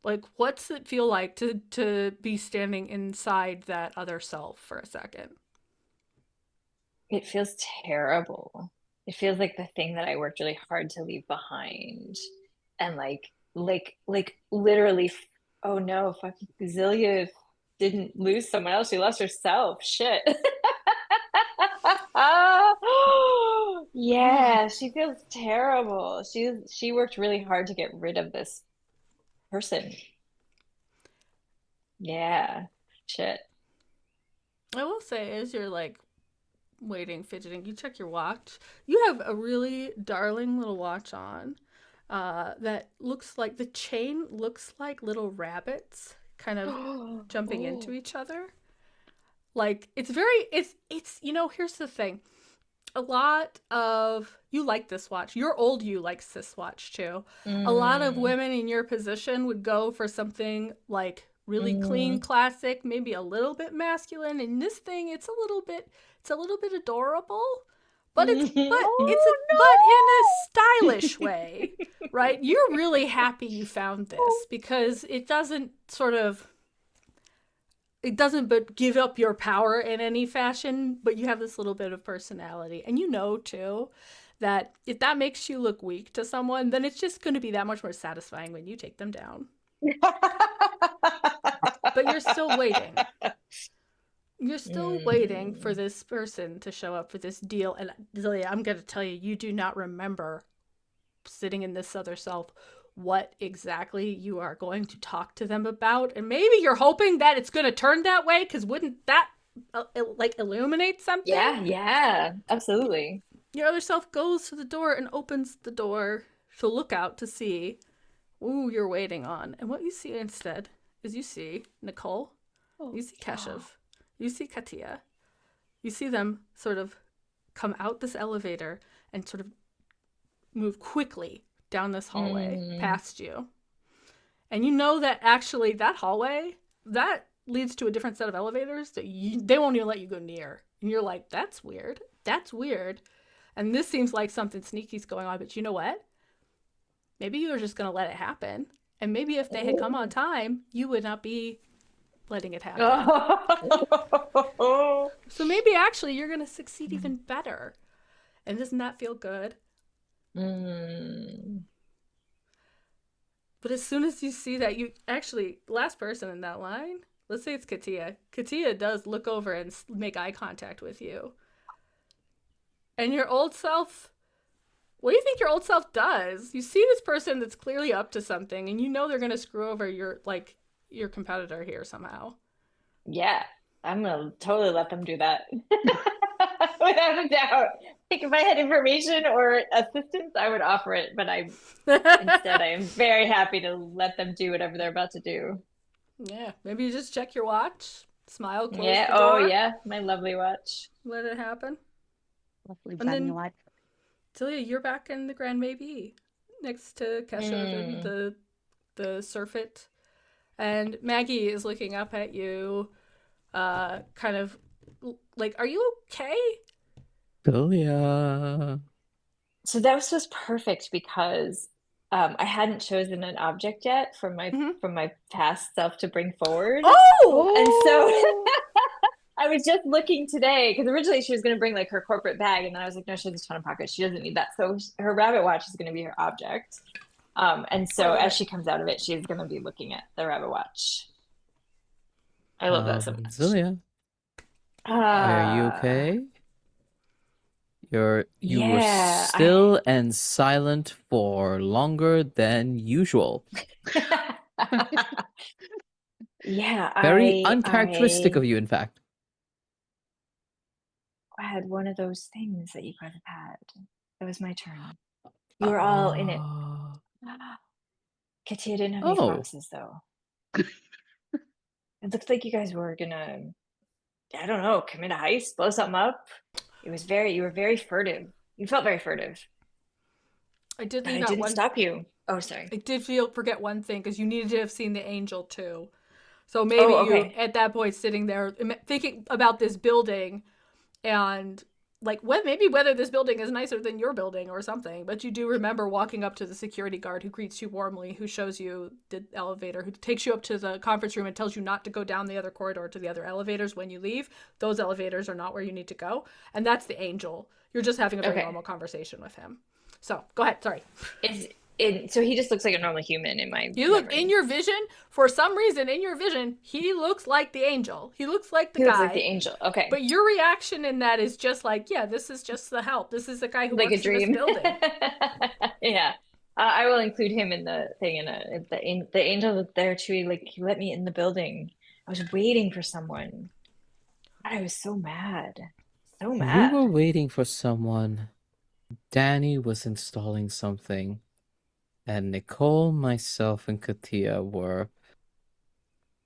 Like, what's it feel like to be standing inside that other self for a second?
It feels terrible. It feels like the thing that I worked really hard to leave behind. And like literally, oh no, fucking Zelia didn't lose someone else. She lost herself. Shit. Yeah, she feels terrible. She worked really hard to get rid of this person. Yeah. Shit.
I will say, as you're like waiting, fidgeting, you check your watch. You have a really darling little watch on that looks like the chain looks like little rabbits kind of jumping into each other. Like, it's here's the thing. A lot of you like this watch. Your old you likes this watch too. A lot of women in your position would go for something like really clean, classic, maybe a little bit masculine. And this thing, it's a little bit adorable, but it's but in a stylish way, right? You're really happy you found this because it doesn't but give up your power in any fashion, but you have this little bit of personality. And too, that if that makes you look weak to someone, then it's just going to be that much more satisfying when you take them down. But you're still waiting. You're still waiting for this person to show up for this deal. And Zilia, I'm going to tell you, you do not remember sitting in this other self what exactly you are going to talk to them about. And maybe you're hoping that it's going to turn that way, because wouldn't that illuminate something?
Yeah, absolutely.
Your other self goes to the door and opens the door to look out to see who you're waiting on. And what you see instead is you see Nicoal, you see Keshav, you see Katia. You see them sort of come out this elevator and sort of move quickly down this hallway past you. And you know that actually that hallway, that leads to a different set of elevators that they won't even let you go near. And you're like, that's weird. That's weird. And this seems like something sneaky's going on. But you know what? Maybe you were just going to let it happen. And maybe if they had come on time, you would not be letting it happen. So maybe actually you're going to succeed even better. And doesn't that feel good? But as soon as you see that, you actually, last person in that line, let's say it's Katia. Katia does look over and make eye contact with you. And your old self, what do you think your old self does? You see this person that's clearly up to something, and you know they're going to screw over your competitor here somehow.
Yeah, I'm going to totally let them do that. Without a doubt. I think if I had information or assistance, I would offer it, but instead I am very happy to let them do whatever they're about to do.
Yeah, maybe you just check your watch, smile, close
the door. Oh yeah, my lovely watch.
Let it happen.
Lovely bunny watch.
Celia, you're back in the Grand Maybe next to Keshav and the surfeit. And Maggie is looking up at you kind of like, are you okay?
Zelia.
So that was perfect because I hadn't chosen an object yet from my past self to bring forward.
Oh!
And so I was just looking today because originally she was going to bring like her corporate bag, and then I was like, no, she has a ton of pockets. She doesn't need that. So her rabbit watch is going to be her object. And so as she comes out of it, she's going to be looking at the rabbit watch. I love that so much.
Zelia, are you okay? You were
Yeah,
still and silent for longer than usual.
Yeah,
Very uncharacteristic of you, in fact.
I had one of those things that you guys have had. It was my turn. You were all in it. Katia didn't have any foxes though. It looked like you guys were gonna, I don't know, commit a heist, blow something up. You were very furtive. You felt very furtive.
I did
But I
leave out
didn't
one.
stop you. Oh, sorry.
I did forget one thing because you needed to have seen the angel too. So maybe you, at that point, sitting there thinking about this building and like maybe whether this building is nicer than your building or something. But you do remember walking up to the security guard who greets you warmly, who shows you the elevator, who takes you up to the conference room and tells you not to go down the other corridor to the other elevators when you leave. Those elevators are not where you need to go. And that's the angel. You're just having a very normal conversation with him. So go ahead. Sorry.
So he just looks like a normal human in my
memory. In your vision, for some reason, he looks like the angel. He looks like the guy. He looks
like the angel. Okay.
But your reaction in that is just like, yeah, this is just the help. This is the guy who
like
works
a dream.
in this building.
Yeah. I will include him in the thing. The angel was there too. Like, he let me in the building. I was waiting for someone. God, I was so mad. So mad.
You were waiting for someone. Danny was installing something. And Nicoal, myself, and Katia were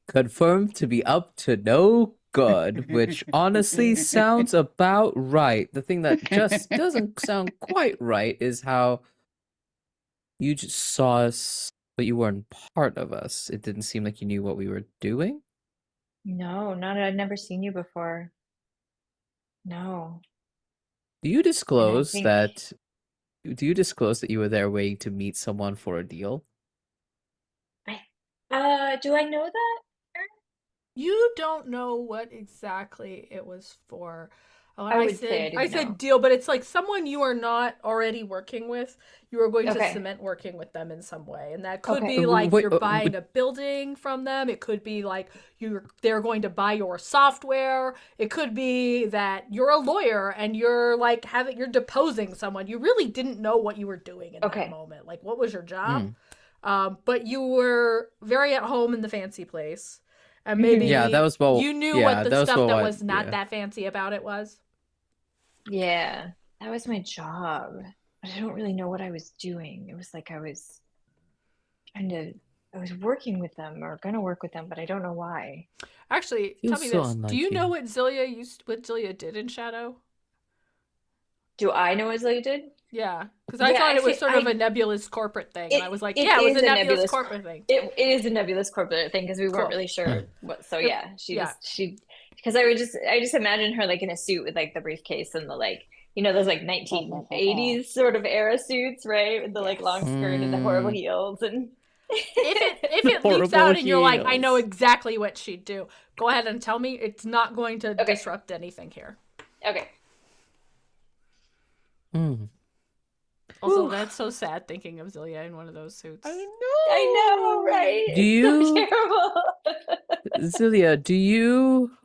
confirmed to be up to no good, which honestly sounds about right. The thing that just doesn't sound quite right is how you just saw us, but you weren't part of us. It didn't seem like you knew what we were doing.
No, I'd never seen you before. No.
Do you disclose that you were there waiting to meet someone for a deal?
Do I know that?
You don't know what exactly it was for.
I said
deal, but it's like someone you are not already working with. You are going to cement working with them in some way, and that could be like you're buying a building from them. It could be like they're going to buy your software. It could be that you're a lawyer and you're like you're deposing someone. You really didn't know what you were doing in that moment. Like, what was your job? But you were very at home in the fancy place. And maybe
that was
you knew what the stuff that was not that fancy about it was.
Yeah, that was my job. But I don't really know what I was doing. It was like I was working with them or gonna work with them, but I don't know why.
Actually, tell me this. Do you know what Zelia did in Shadow?
Do I know what Zelia did?
Yeah, because I thought it was sort of a nebulous corporate thing, and I was like, it was a nebulous corporate thing.
It is a nebulous corporate thing because we weren't really sure what. So yeah, she because I just imagine her like in a suit with like the briefcase and the like, those like 1980s sort of era suits, right, with the like long skirt and the horrible heels. And
if it leaks out and you're like, I know exactly what she'd do, go ahead and tell me. It's not going to disrupt anything here.
Okay.
Also, that's so sad thinking of Zelia in one of those suits.
I know, right?
Do you?
So terrible.
Zelia,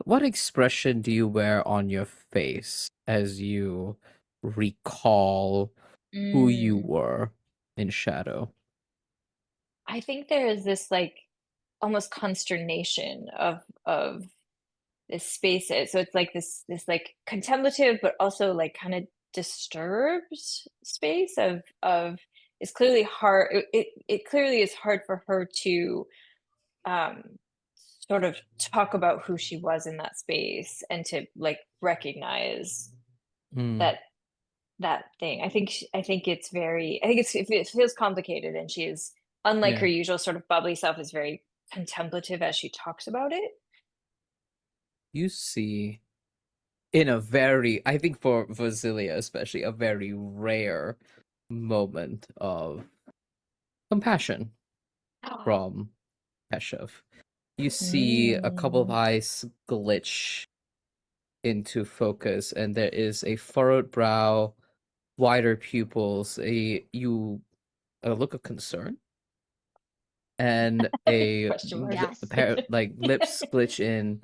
what expression do you wear on your face as you recall who you were in Shadow?
I think there is this like almost consternation of this space. So it's like this like contemplative, but also like kind of disturbed space of it's clearly hard. It clearly is hard for her to sort of talk about who she was in that space and to like recognize that thing. I think it feels complicated, and she is, unlike her usual sort of bubbly self, is very contemplative as she talks about it.
you see in a very, I think for Vasilia especially, a very rare moment of compassion from Keshav. You see a couple of eyes glitch into focus, and there is a furrowed brow, wider pupils, a look of concern, and a
Question mark.
Yes.
pair like lips glitch in,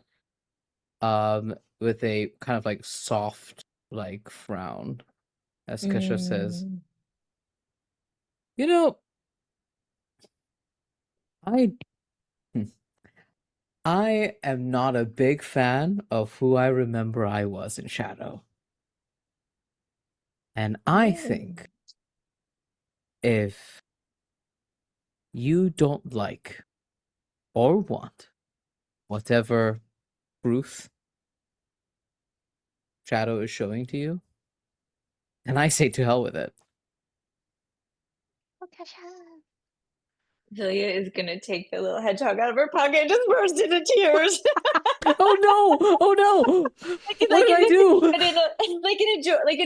with a kind of like soft like frown, as Keshav says, "You know, I I am not a big fan of who I remember I was in Shadow. And I think if you don't like or want whatever truth Shadow is showing to you, then I say to hell with it."
Oh, Keshav.
Julia is gonna take the little hedgehog out of her pocket and just burst into tears.
Oh no! Oh no! What did I do?
But in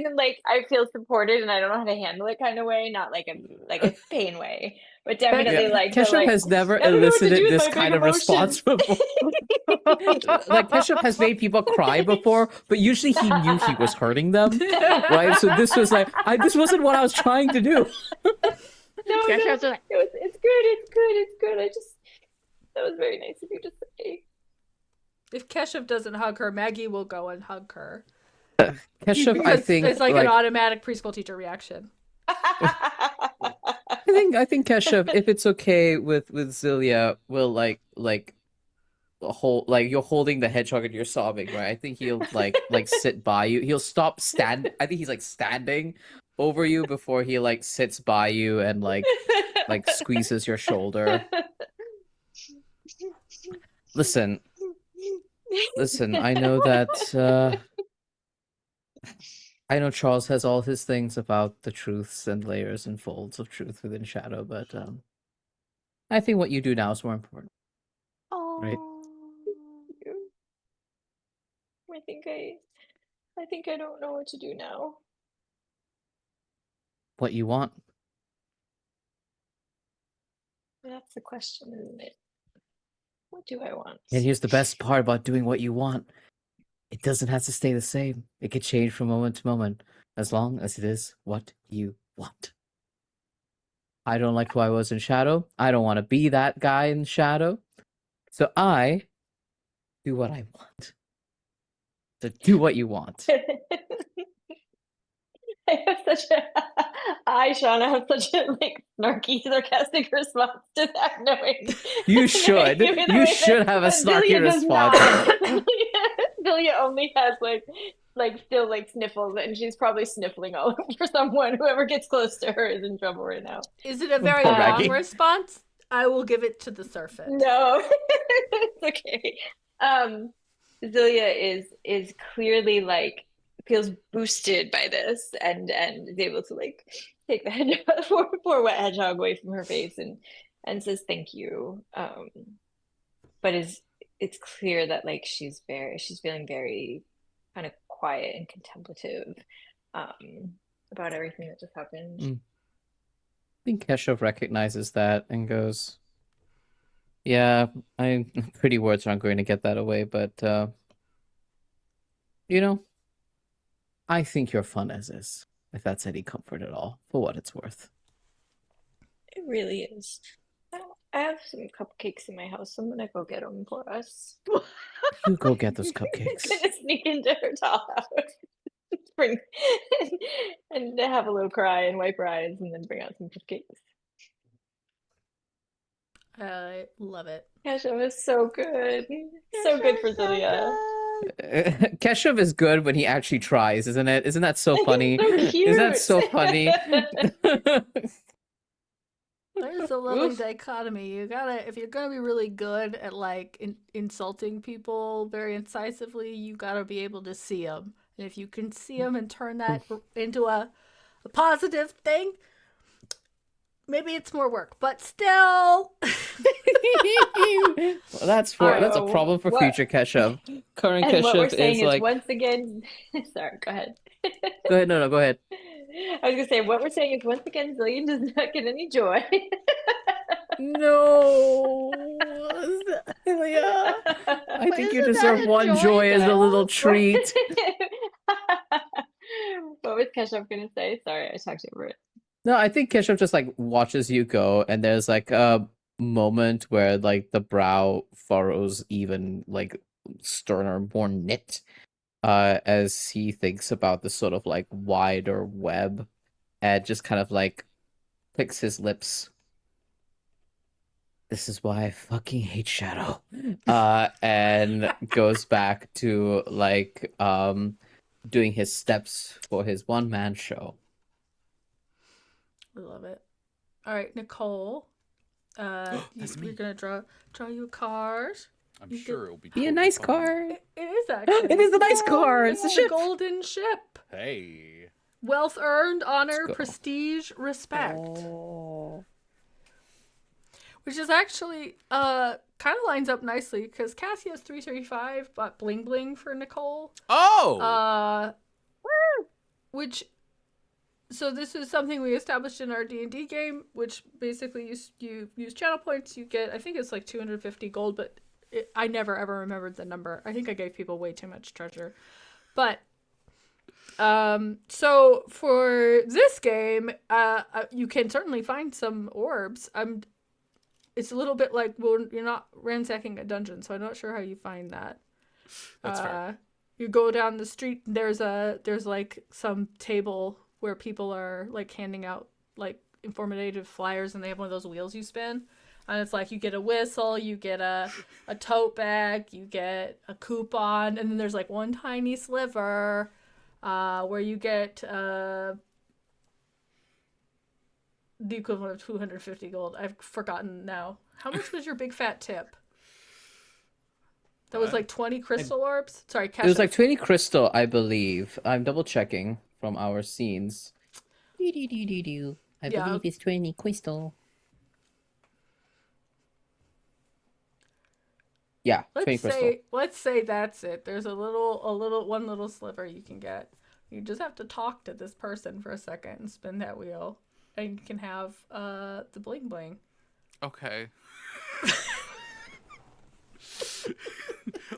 a like I feel supported and I don't know how to handle it kind of way, not like a pain way, but definitely like the
Keshav
like
has never
I don't know what to do
elicited
with
this
my big
kind of response before. Like Keshav has made people cry before, but usually he knew he was hurting them, right? So this was like, this wasn't what I was trying to do.
No,
Keshav's like,
it's good. That was very nice of you to say.
If Keshav doesn't hug her, Maggie will go and hug her.
Keshav, I
Because
think,
it's like an automatic preschool teacher reaction.
I think Keshav, if it's okay with Zilia, will like hold, like you're holding the hedgehog and you're sobbing, right? I think he'll like sit by you. He'll stop I think he's like standing over you before he like sits by you and like squeezes your shoulder. Listen, I know that I know Charles has all his things about the truths and layers and folds of truth within Shadow, but I think what you do now is more important.
oh.
Right.
I think I don't know what to do now.
What you want.
That's the question, isn't it? What do I want?
And here's the best part about doing what you want. It doesn't have to stay the same. It could change from moment to moment, as long as it is what you want. I don't like who I was in Shadow. I don't want to be that guy in Shadow. So I do what I want. So do what you want.
I have such Shauna have such a like snarky, sarcastic response to that, knowing
You should. You should have a snarky response.
Delia only has like still like sniffles, and she's probably sniffling all over someone. Whoever gets close to her is in trouble right now.
Is it a very
Poor
long
Maggie.
response? I will give it to the surfeit.
No, it's okay. Zilia is clearly like feels boosted by this and is able to like take the hedgehog, poor wet hedgehog away from her face and says thank you. But it's clear that like she's feeling very kind of quiet and contemplative about everything that just happened.
I think Keshav recognizes that and goes, "Yeah, pretty words aren't going to get that away, but you know, I think you're fun as is, if that's any comfort at all, for what it's worth."
It really is. I have some cupcakes in my house. So I'm gonna go get them for us.
You go get those cupcakes.
I'm gonna sneak into her dollhouse, bring and have a little cry and wipe her eyes, and then bring out some cupcakes.
I love it.
Keshav is so good. So good for Zilia.
Keshav is good when he actually tries, isn't it? Isn't that so funny?
So cute.
Isn't that so funny?
There's a lovely dichotomy. You gotta, if you're gonna be really good at like insulting people very incisively, you gotta be able to see them. And if you can see them and turn that into a positive thing, maybe it's more work, but still.
Well, that's
Alright,
a problem for
what-
future Keshav. Current
And what we're
Keshav
saying
is
is
like.
once again, sorry, go ahead.
Go ahead. No, go ahead.
I was gonna say what we're saying is once again, Zillion does not get any joy.
No, Ilya. I
But
think you
isn't that
deserve one joy as a
enjoyable?
little treat.
What was Keshav gonna say? Sorry, I talked over it.
No, I think Keshav just like watches you go, and there's like a moment where like the brow furrows even like sterner, more knit, as he thinks about this sort of like wider web, and just kind of like clicks his lips. This is why I fucking hate Shadow. And goes back to like doing his steps for his one-man show.
I love it. All right, Nicole.
That's
We're
me.
gonna draw you a card.
I'm
You
sure it'll be
Be a
totally
nice
fun.
card.
It is actually.
It is a nice
Oh,
card. It's a
the
ship.
golden ship.
Hey.
Wealth earned, honor,
go.
prestige, respect.
Oh.
Which is actually kind of lines up nicely because Cassie has 335, but bling bling for Nicole.
Oh.
Which, so this is something we established in our D&D game, which basically you use channel points. You get, I think it's like 250 gold, but I never ever remembered the number. I think I gave people way too much treasure, but. So for this game, you can certainly find some orbs. It's a little bit like, well, you're not ransacking a dungeon, so I'm not sure how you find that.
That's fair.
You go down the street, there's like some table where people are like handing out like informative flyers, and they have one of those wheels you spin. And it's like you get a whistle, you get a tote bag, you get a coupon, and then there's like one tiny sliver where you get the equivalent of 250 gold. I've forgotten now. How much was your big fat tip? That was
What?
like 20 crystal orbs? Sorry,
It was
Kesha.
like 20 crystal, I believe. I'm double checking from our scenes. I
Yeah.
believe it's 20 crystal. Yeah, 20 crystal.
Let's say that's it. There's one little sliver you can get. You just have to talk to this person for a second and spin that wheel, and you can have the bling bling.
Okay.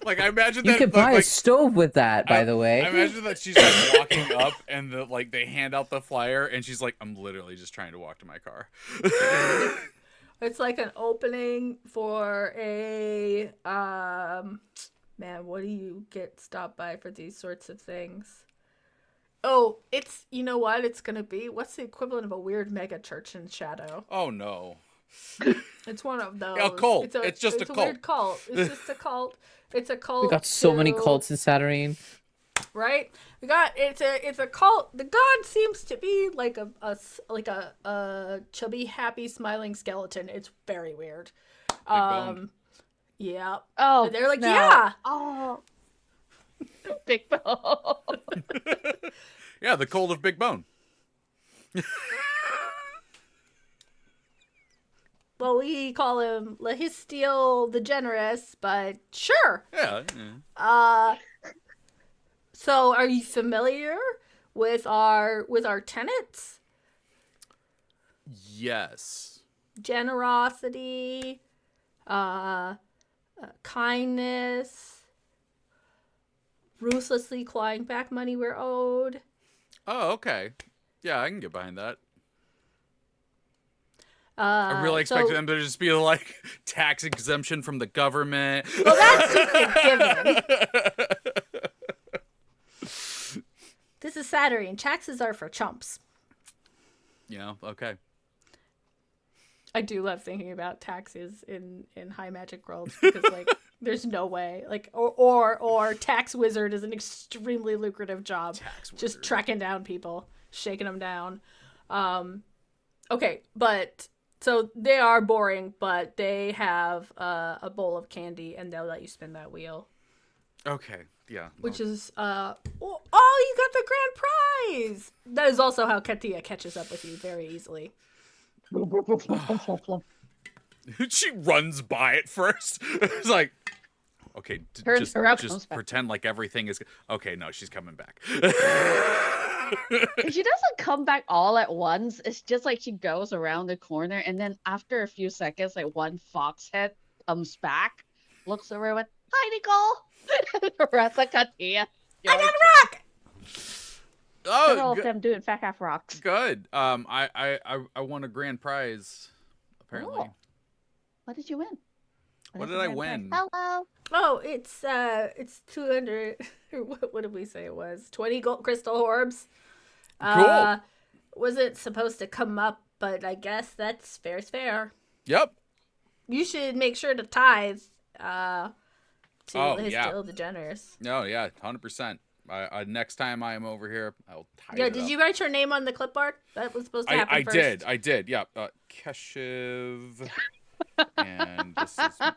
Like I imagine
You
that
could buy a
like,
stove with that, by the
I
way.
imagine that she's like walking up and they hand out the flyer and she's like, I'm literally just trying to walk to my car.
It's like an opening for a man, what do you get stopped by for these sorts of things? Oh, it's, you know what it's gonna be? What's the equivalent of a weird mega church in Shadow?
Oh no.
It's one of those.
A cult. It's just a cult.
Weird cult. It's just a cult. It's a cult.
We got so many
to-
cults in Saturnine.
right? We got it's a cult. The god seems to be like a chubby, happy, smiling skeleton. It's very weird.
boned.
Yeah.
Oh,
And they're like,
no.
yeah.
Oh, big bone.
Yeah, the cold of Big Bone.
Well, we call him Lahistiel the Generous, but sure.
Yeah. Yeah.
So are you familiar with our tenets?
Yes.
Generosity, kindness, ruthlessly clawing back money we're owed.
Oh, okay. Yeah, I can get behind that. I really expected them to just be like tax exemption from the government.
Well, that's just a given. This is Saturday, and taxes are for chumps.
Yeah, okay.
I do love thinking about taxes in high magic worlds because like there's no way like or tax wizard is an extremely lucrative job.
Tax
Just
wizard.
tracking down people, shaking them down. Okay, but so they are boring, but they have a bowl of candy and they'll let you spin that wheel,
Okay, yeah.
which is oh, you got the grand prize. That is also how Katia catches up with you very easily.
She runs by it first. It's like, okay,
Turns around, comes
just
back.
pretend like everything is okay. No, she's coming back.
She doesn't come back all at once. It's just like she goes around the corner, and then after a few seconds, like one fox head comes back, looks over, and went, "Hi, Nicole." And the rest of Katia.
I got a rock!
Several
Oh,
of them do in fact have rocks.
good. I won a grand prize. Apparently,
Oh. What did you win?
What
is
did
the
I
grand prize?
win?
Hello.
Oh, it's 200. What did we say it was? 20 gold crystal orbs.
Cool.
Wasn't supposed to come up, but I guess that's fair's fair.
Yep.
You should make sure to tithe to his
yeah.
Dill DeGeneres.
No, yeah, 100%. Next time I am over here, I'll tie
Yeah,
it
did
up.
you write your name on the clipboard? That was supposed to happen first.
I did. Yeah. Keshiv. And this is my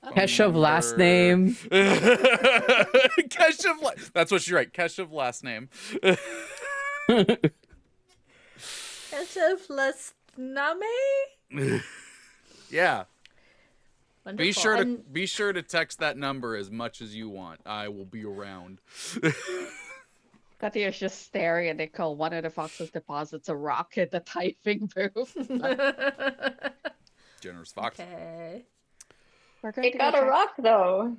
phone
Keshav last
number.
name.
Keshav. That's what you write. Keshav last name.
Keshav Lesname?
Yeah.
Wonderful.
Be sure to text that number as much as you want. I will be around.
Katia's just staring at Nicole. One of the foxes deposits a rock in the typing booth.
Generous fox.
Okay.
We're going
It
to
got
go
a
check.
rock though.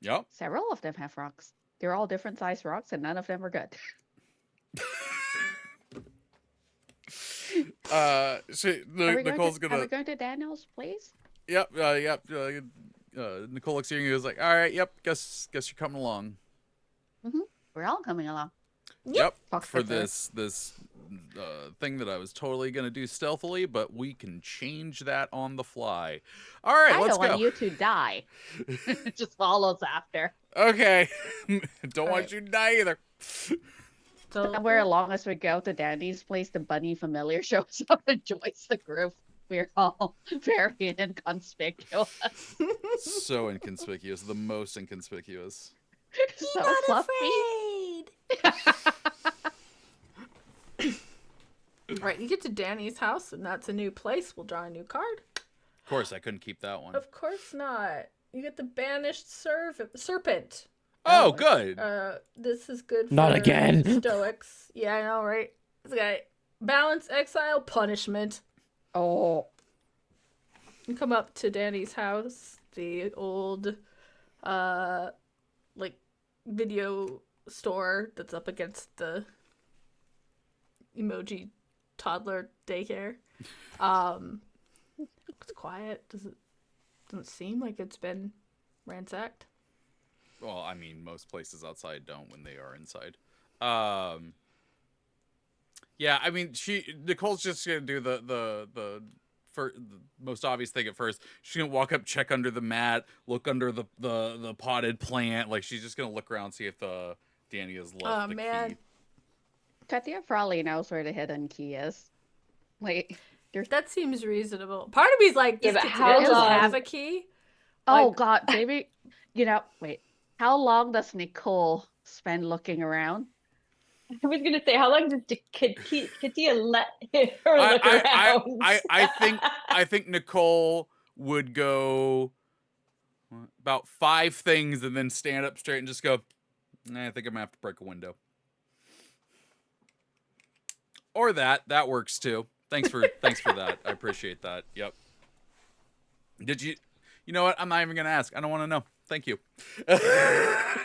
Yep.
Several of them have rocks. They're all different sized rocks, and none of them are good.
Nicole's
Are we
gonna.
going to Daniel's place?
Yep. Nicole looks at you and goes like, "All right. Yep. Guess you're coming along."
We're all coming along.
Yep.
Fox
For
gets there.
this thing that I was totally gonna do stealthily, but we can change that on the fly. All right,
I
let's
don't
go.
want you to die. It just follows after.
Okay. Don't want
right.
you to die either.
So
Somewhere along as we go to Danny's place, the bunny familiar shows up and joins the group. We're all very inconspicuous.
So inconspicuous. The most inconspicuous.
So
not
fluffy.
afraid. Right, you get to Danny's house, and that's a new place. We'll draw a new card.
Of course, I couldn't keep that one.
Of course not. You get the banished serpent.
Oh, good.
This is good for
Not again.
Stoics. Yeah, I know, right? This guy. Balance, exile, punishment.
Oh,
You come up to Danny's house, the old, like, video store that's up against the emoji toddler daycare. It's quiet. Doesn't seem like it's been ransacked.
Well, I mean, most places outside don't when they are inside. Yeah, I mean, Nicole's just gonna do the most obvious thing at first. She's gonna walk up, check under the mat, look under the potted plant. Like, she's just gonna look around, see if Danny has left the key.
Katia probably knows where the hidden key is. Like,
That seems reasonable. Part of me's like,
Yeah,
does
but
Katia
how
just
long-
have a key?
oh
Like-
god, maybe, wait. How long does Nicole spend looking around?
I was gonna say, how long does Katia let her look around?
I think Nicole would go about 5 things and then stand up straight and just go, I think I'm gonna have to break a window. Or that works too. Thanks for that. I appreciate that. Yep. Did you know what? I'm not even gonna ask. I don't want to know. Thank you.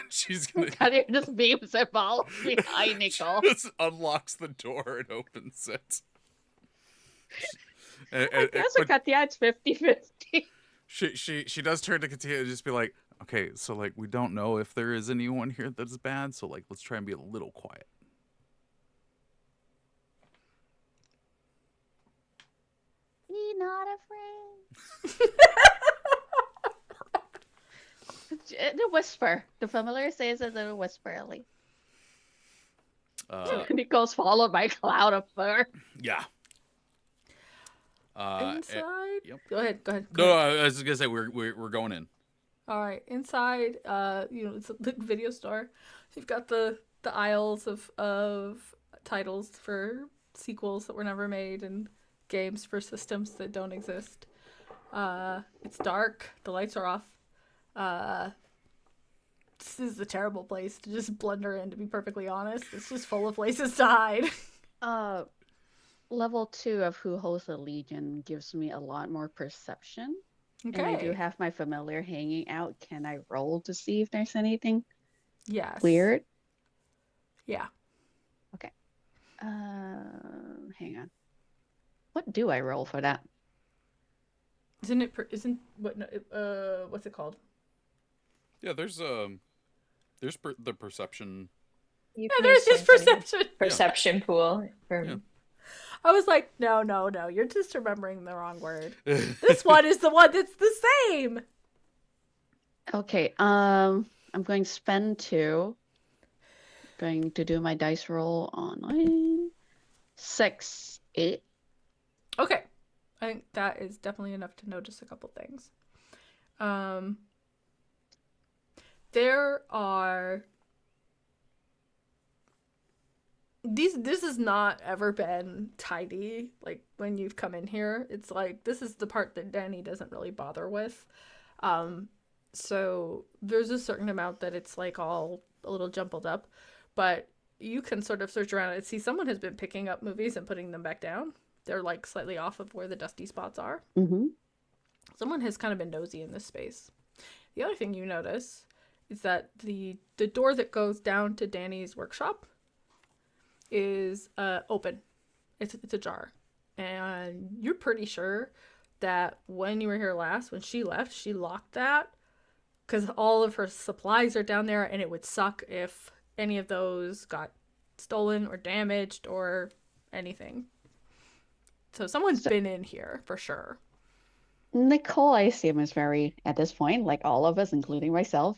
She's gonna
Katia just beams and follows behind Nicole.
just unlocks the door and opens it.
I guess for Katia it's 50-50.
She does turn to Katia and just be like, okay, so like we don't know if there is anyone here that's bad, so like let's try and be a little quiet.
Be not afraid. The whisper. The familiar says it in a whisper, like. Nicole's followed by a cloud of fur.
Yeah.
Inside?
yep.
Go ahead.
No, I was just gonna say we're going in.
All right, inside, it's a video store. You've got the aisles of titles for sequels that were never made, and games for systems that don't exist. It's dark. The lights are off. This is a terrible place to just blunder in, to be perfectly honest. It's just full of places to hide.
Level 2 of Who Holds the Legion gives me a lot more perception. And I do
Okay.
have my familiar hanging out. Can I roll to see if there's anything
Yes.
weird?
Yeah.
Okay. Hang on. What do I roll for that?
Isn't it? Isn't what? What's it called?
Yeah, there's the perception.
You
Yeah,
can
there's
use
just
some sort of
perception.
perception pool from
Yeah.
I was like, no, you're just remembering the wrong word. This one is the one that's the same.
Okay. I'm going to spend 2. Going to do my dice roll online. 6, 8.
Okay. I think that is definitely enough to notice a couple things. There are this has not ever been tidy. Like when you've come in here, it's like this is the part that Danny doesn't really bother with. So there's a certain amount that it's like all a little jumbled up, but you can sort of search around and see someone has been picking up movies and putting them back down. They're like slightly off of where the dusty spots are.
Mm-hmm.
Someone has kind of been nosy in this space. The other thing you notice is that the door that goes down to Danny's workshop is open. It's ajar. And you're pretty sure that when you were here last, when she left, she locked that because all of her supplies are down there, and it would suck if any of those got stolen or damaged or anything. So someone's been in here for sure.
Nicoal, I assume, is very, at this point, like all of us, including myself,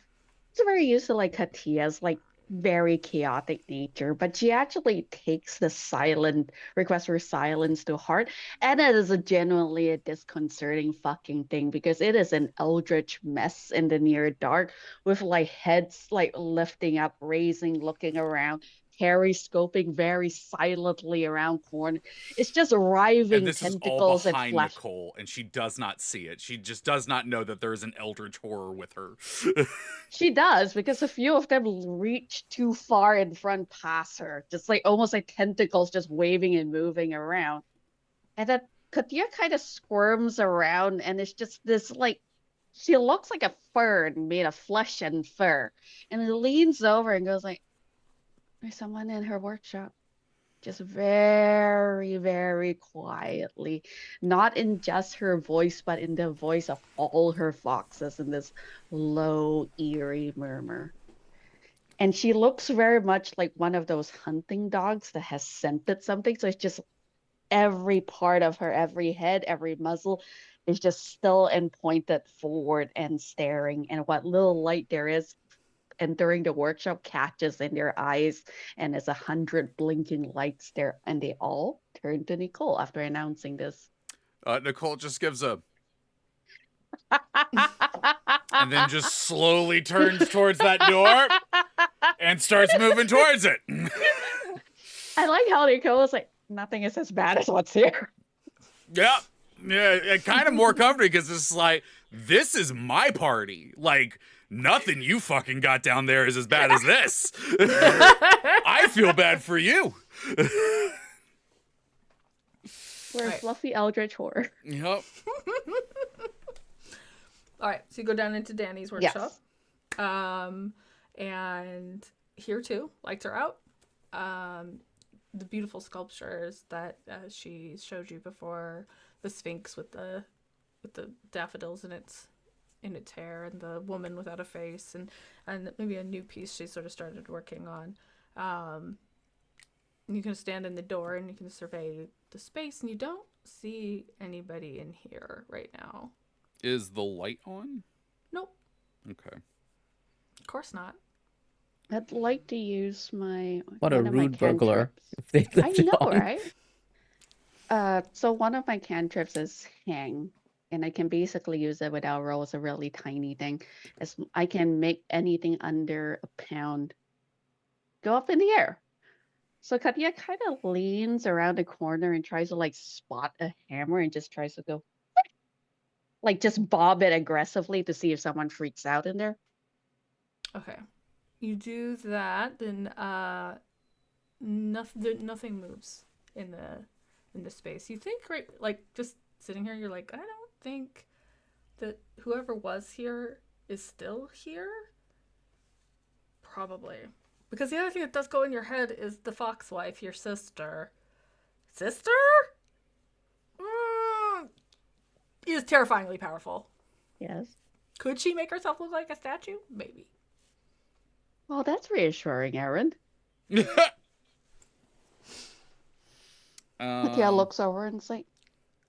is very used to like Katia's like very chaotic nature, but she actually takes the silent request for silence to heart, and it is genuinely a disconcerting fucking thing because it is an eldritch mess in the near dark with like heads like lifting up, raising, looking around. Harry scoping very silently around corner. It's just
And
writhing
this is all
tentacles and
behind
flesh.
Nicoal, and she does not see it. She just does not know that there is an eldritch horror with her.
She does, because a few of them reach too far in front past her, just like almost like tentacles just waving and moving around. And then Katia kind of squirms around, and it's just this like, she looks like a fern made of flesh and fur. And it leans over and goes like, there's someone in her workshop. Just very, very quietly, not in just her voice, but in the voice of all her foxes in this low, eerie murmur. And she looks very much like one of those hunting dogs that has scented something. So it's just every part of her, every head, every muzzle is just still and pointed forward and staring. And what little light there is entering the workshop catches in their eyes, and there's 100 blinking lights there, and they all turn to Nicoal after announcing this.
Nicoal just gives a and then just slowly turns towards that door and starts moving towards it.
I like how Nicoal is like, nothing is as bad as what's here.
Yeah, kind of more comforting because it's like, this is my party. Like, nothing you fucking got down there is as bad as this. I feel bad for you.
We're
Right.
fluffy eldritch horror.
Yep.
All right, so you go down into Danny's
Yes.
workshop. And here too, lights are out. The beautiful sculptures that she showed you before, the Sphinx with the daffodils in its hair, and the woman without a face, and maybe a new piece she sort of started working on. You can stand in the door and you can survey the space, and you don't see anybody in here right now.
Is the light on?
Nope,
Okay.
of course not.
I'd like to use my
What a
one of my
rude burglar.
cantrips.
If they
I
left it
know,
on.
right? So one of my cantrips is hang, and I can basically use it without roll. It's a really tiny thing. I can make anything under a pound go up in the air. So Katya kind of leans around the corner and tries to like spot a hammer and just tries to go like just bob it aggressively to see if someone freaks out in there.
Okay. You do that, then nothing moves in the space. You think, right, like just sitting here, you're like, I don't think that whoever was here is still here. Probably. Because the other thing that does go in your head is the fox wife, your sister. Sister? Is terrifyingly powerful.
Yes.
Could she make herself look like a statue? Maybe.
Well, that's reassuring, Aaron. Katya looks over and is like,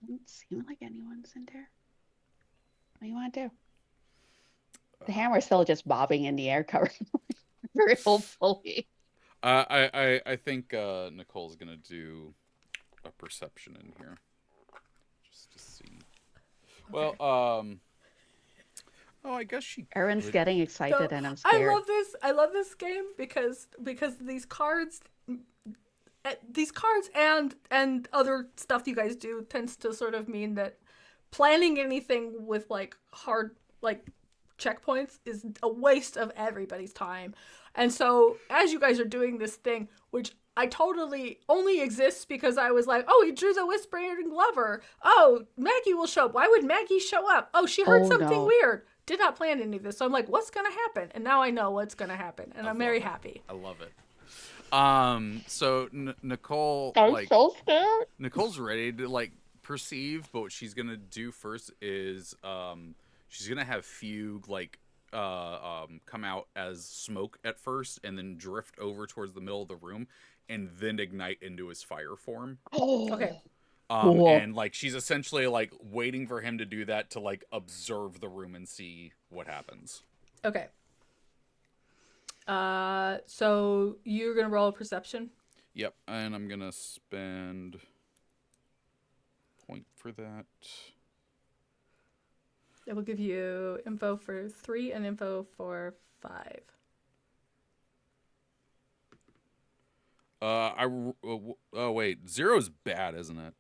doesn't seem like anyone's in there. What do you want to do? The hammer's still just bobbing in the air, covering very hopefully.
I think Nicole's gonna do a perception in here, just to see.
Okay.
Well, oh, I guess she.
Aaron's
could-
getting excited
So,
and I'm scared.
I love this game because these cards and other stuff you guys do tends to sort of mean that planning anything with like hard like checkpoints is a waste of everybody's time. And so as you guys are doing this thing, which I totally only exists because I was like, oh, he drew the whispering lover. Oh, Maggie will show up. Why would Maggie show up? Oh, she heard
Oh,
something
no.
weird. Did not plan any of this. So I'm like, what's going to happen? And now I know what's going to happen. And I'm very
love it.
happy.
I love it. So Nicole,
I'm
like,
so scared.
Nicole's ready to like perceive, but what she's gonna do first is she's gonna have Fugue like come out as smoke at first, and then drift over towards the middle of the room, and then ignite into his fire form.
Okay.
Cool.
And like she's essentially like waiting for him to do that to like observe the room and see what happens.
Okay. So you're going to roll a perception?
Yep, and I'm gonna spend point for that.
It will give you info for 3 and info for 5.
Oh wait, 0's bad, isn't it?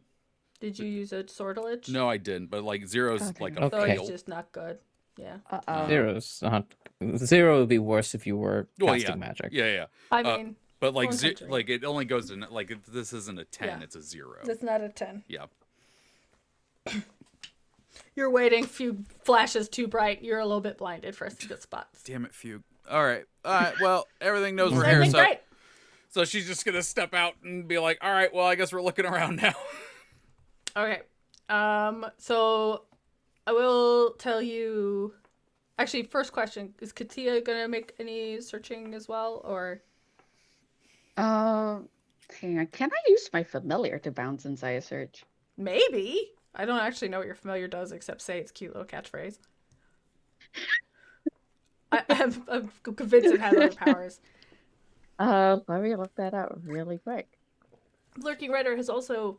Did you use a sortilege?
No, I didn't. But like 0's
Okay.
like a
So
Okay.
it's
fail.
just not good. Yeah.
Uh-oh.
Zero's not. Zero would be worse if you were
Well,
casting
yeah.
magic.
Yeah.
I
Uh,
mean,
But like
One country.
like it only goes to like this isn't a 10,
Yeah.
it's a 0.
that's not a 10.
Yeah.
You're waiting. Few flashes too bright. You're a little bit blinded for some good spots.
Damn it, Fugue. All right. Well, everything knows we're
Everything's
here, so
great.
so she's just gonna step out and be like, "All right, well, I guess we're looking around now."
Okay. So I will tell you. Actually, first question: is Katia gonna make any searching as well, or?
Hang on. Can I use my familiar to bounce inside a search?
Maybe. I don't actually know what your familiar does except say it's a cute little catchphrase. I'm convinced it has other powers.
Let me look that up really quick.
Lurking Rider has also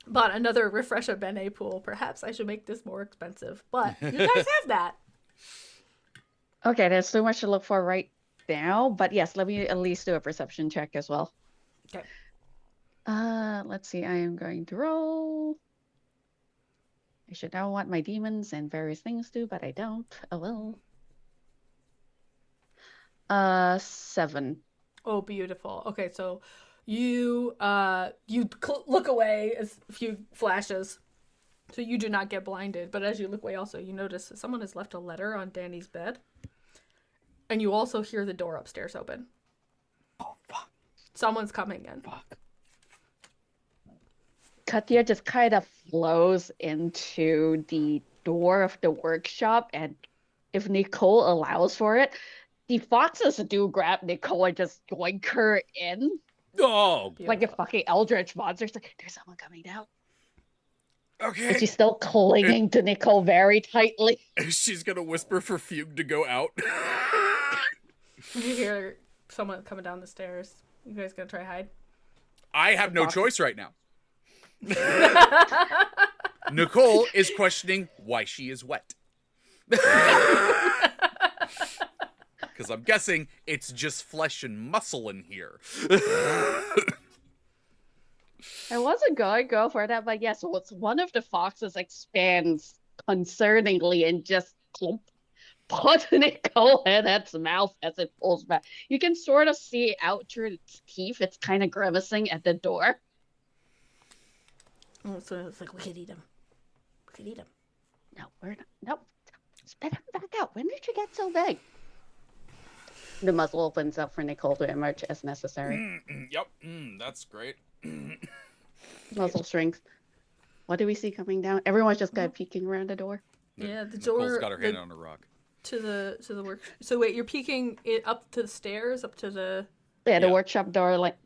bought another Refresher Bene pool. Perhaps I should make this more expensive, but you guys have that.
Okay, there's too much to look for right now, but yes, let me at least do a perception check as well.
Okay.
Let's see. I am going to roll. I should know what my demons and various things do, but I don't. Oh well. 7.
Oh, beautiful. Okay, so you look away as a few flashes, so you do not get blinded. But as you look away, also you notice that someone has left a letter on Danny's bed, and you also hear the door upstairs open.
Oh fuck!
Someone's coming in.
Fuck!
Katya just kind of flows into the door of the workshop, and if Nicoal allows for it, the foxes do grab Nicoal and just yoink her in
Oh,
like a
Beautiful.
fucking eldritch monster. It's like, there's someone coming down.
okay.
And she's still clinging to Nicoal very tightly.
She's gonna whisper for Fugue to go out.
You hear someone coming down the stairs. You guys gonna try hide?
I have no choice right now. Nicoal is questioning why she is wet. Because I'm guessing it's just flesh and muscle in here.
I wasn't going to go for that, but yes, what's one of the foxes expands concerningly and just clump, put Nicoal in its mouth as it pulls back. You can sort of see out through its teeth. It's kind of grimacing at the door.
Oh, so it's like, we could eat him. We could eat him.
No, we're not. Nope. Spit him back out. When did you get so big? The muzzle opens up for Nicoal to emerge as necessary.
Yep, that's great.
Muzzle shrinks. What do we see coming down? Everyone's just kind of peeking around the door.
Yeah, the
Nicole's
door.
got her hand on a rock.
To the work. So wait, you're peeking it up to the stairs, up to the.
Yeah, the
Yeah.
workshop door. Like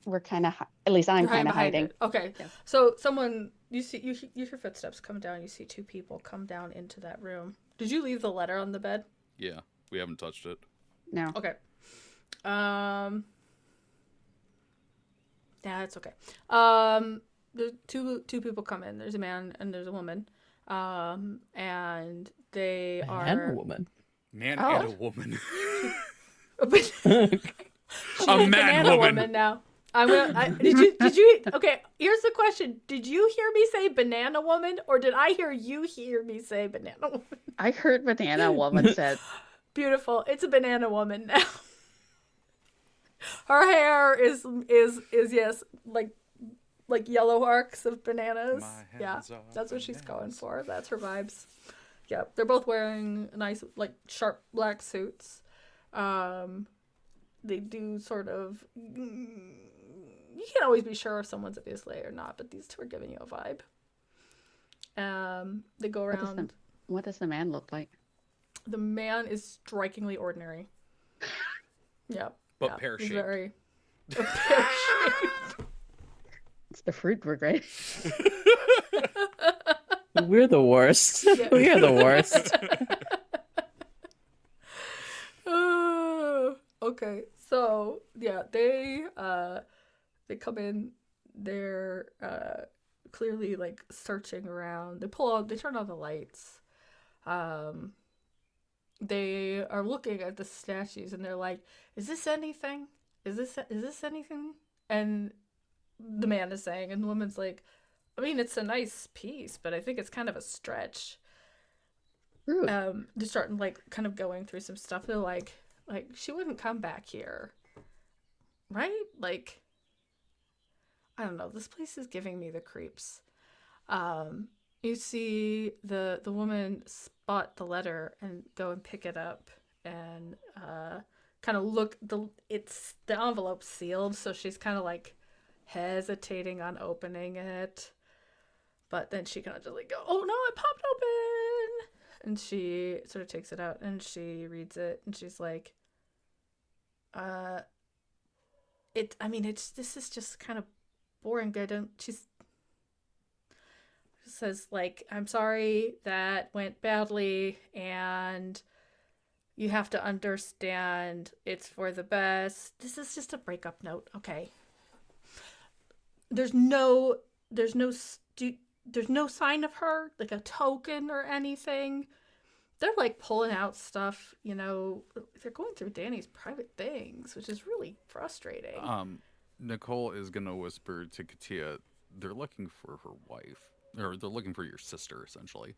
we're kind of. At least I'm
You're
kind of
behind
hiding.
it. Okay.
Yeah.
So someone you hear footsteps come down. You see two people come down into that room. Did you leave the letter on the bed?
Yeah, we haven't touched it.
No.
Okay. Yeah, it's okay. There's two people come in. There's a man and there's a woman. And they are
And a woman.
Man
Oh.
and a woman.
She's
A man
banana
woman.
now. Did you okay, here's the question. Did you hear me say banana woman, or did I hear me say banana woman?
I heard Banana Woman said.
Beautiful. It's a banana woman now. Her hair is yes, like yellow arcs of bananas.
My
Yeah.
hands are
That's what she's going
bananas.
for. That's her vibes. Yeah. They're both wearing nice, like, sharp black suits. They do sort of. You can't always be sure if someone's a vislae or not, but these two are giving you a vibe. They go around.
What does the man look like?
The man is strikingly ordinary. Yeah.
But
yeah,
pear
he's
shaped.
very. Pear-shaped.
It's the fruit brigade.
We're the worst.
Yeah.
We are the worst.
Okay, so yeah, they come in. They're clearly like searching around. They turn on the lights. They are looking at the statues and they're like, "Is this anything? Is this anything?" And the man is saying, and the woman's like, "I mean, it's a nice piece, but I think it's kind of a stretch."
Fruit.
They're starting like kind of going through some stuff. They're like she wouldn't come back here, right? Like, I don't know. This place is giving me the creeps. You see the woman spot the letter and go and pick it up and kind of look. The envelope's sealed, so she's kind of like hesitating on opening it. But then she kind of just like go, "Oh no, it popped open!" And she sort of takes it out and she reads it and she's like, this is just kind of boring. She says like, "I'm sorry that went badly and you have to understand it's for the best. This is just a breakup note, okay? There's no sign of her, like a token or anything." They're like pulling out stuff, they're going through Danny's private things, which is really frustrating.
Nicoal is gonna whisper to Katia, they're looking for her wife. Or they're looking for your sister, essentially.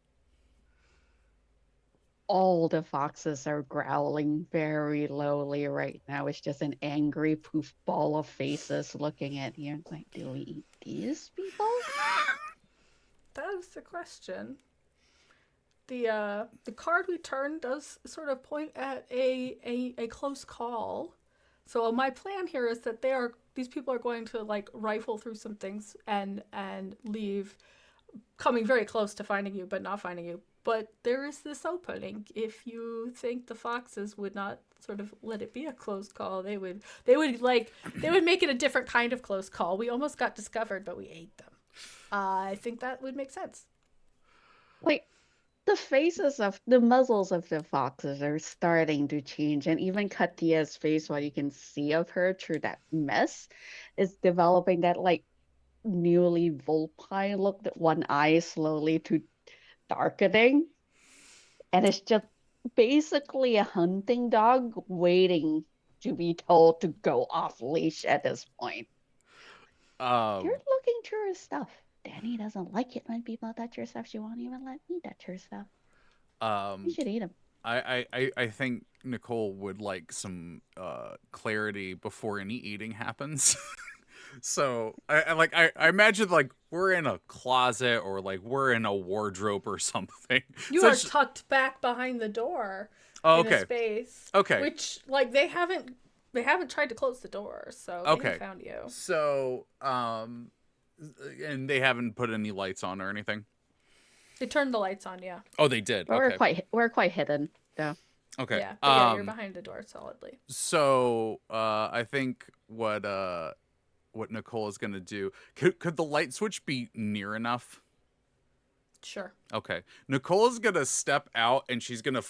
All the foxes are growling very lowly right now. It's just an angry poof ball of faces looking at you. It's like, do we eat these people?
That is the question. The card we turned does sort of point at a close call. So my plan here is that these people are going to like rifle through some things and leave, coming very close to finding you, but not finding you. But there is this opening. If you think the foxes would not sort of let it be a close call, they would make it a different kind of close call. We almost got discovered, but we ate them. I think that would make sense.
Like, the muzzles of the foxes are starting to change, and even Katia's face, what you can see of her through that mess, is developing that like newly vulpine look, that one eye slowly to darkening, and it's just basically a hunting dog waiting to be told to go off leash at this point. You're looking through her stuff. Danny doesn't like it when people touch her stuff. She won't even let me touch her stuff. You should eat them.
I think Nicole would like some clarity before any eating happens. So I imagine like we're in a closet or like we're in a wardrobe or something.
You
So
are tucked back behind the door
Oh,
in
okay.
a space.
Okay.
Which like they haven't tried to close the door, so they haven't found you.
So and they haven't put any lights on or anything.
They turned the lights on, yeah.
Oh, they did.
But
Okay.
we're quite hidden. Yeah.
Okay.
Yeah, but yeah, you're behind the door solidly.
So I think what Nicole is gonna do, could the light switch be near enough?
Sure.
Okay. Nicole is gonna step out and she's gonna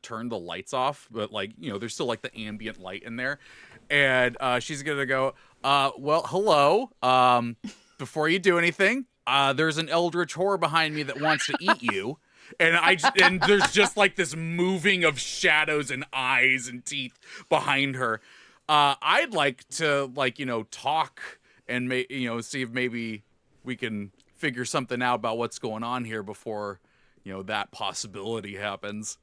turn the lights off, but like, you know, there's still like the ambient light in there. And she's gonna go, well, hello. Before you do anything, there's an eldritch horror behind me that wants to eat you. And there's just like this moving of shadows and eyes and teeth behind her. I'd like to like, you know, talk and see if maybe we can figure something out about what's going on here before, you know, that possibility happens.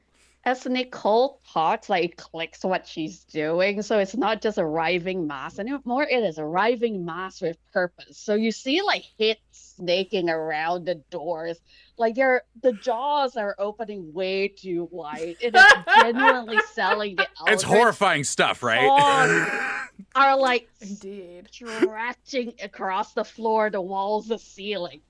As Nicole talks, like it clicks what she's doing. So it's not just a writhing mass anymore. It is a writhing mass with purpose. So you see like hits snaking around the doors. Like the jaws are opening way too wide. It is genuinely selling the eldritch.
It's horrifying stuff, right?
Are like
Indeed.
stretching across the floor, the walls, the ceiling.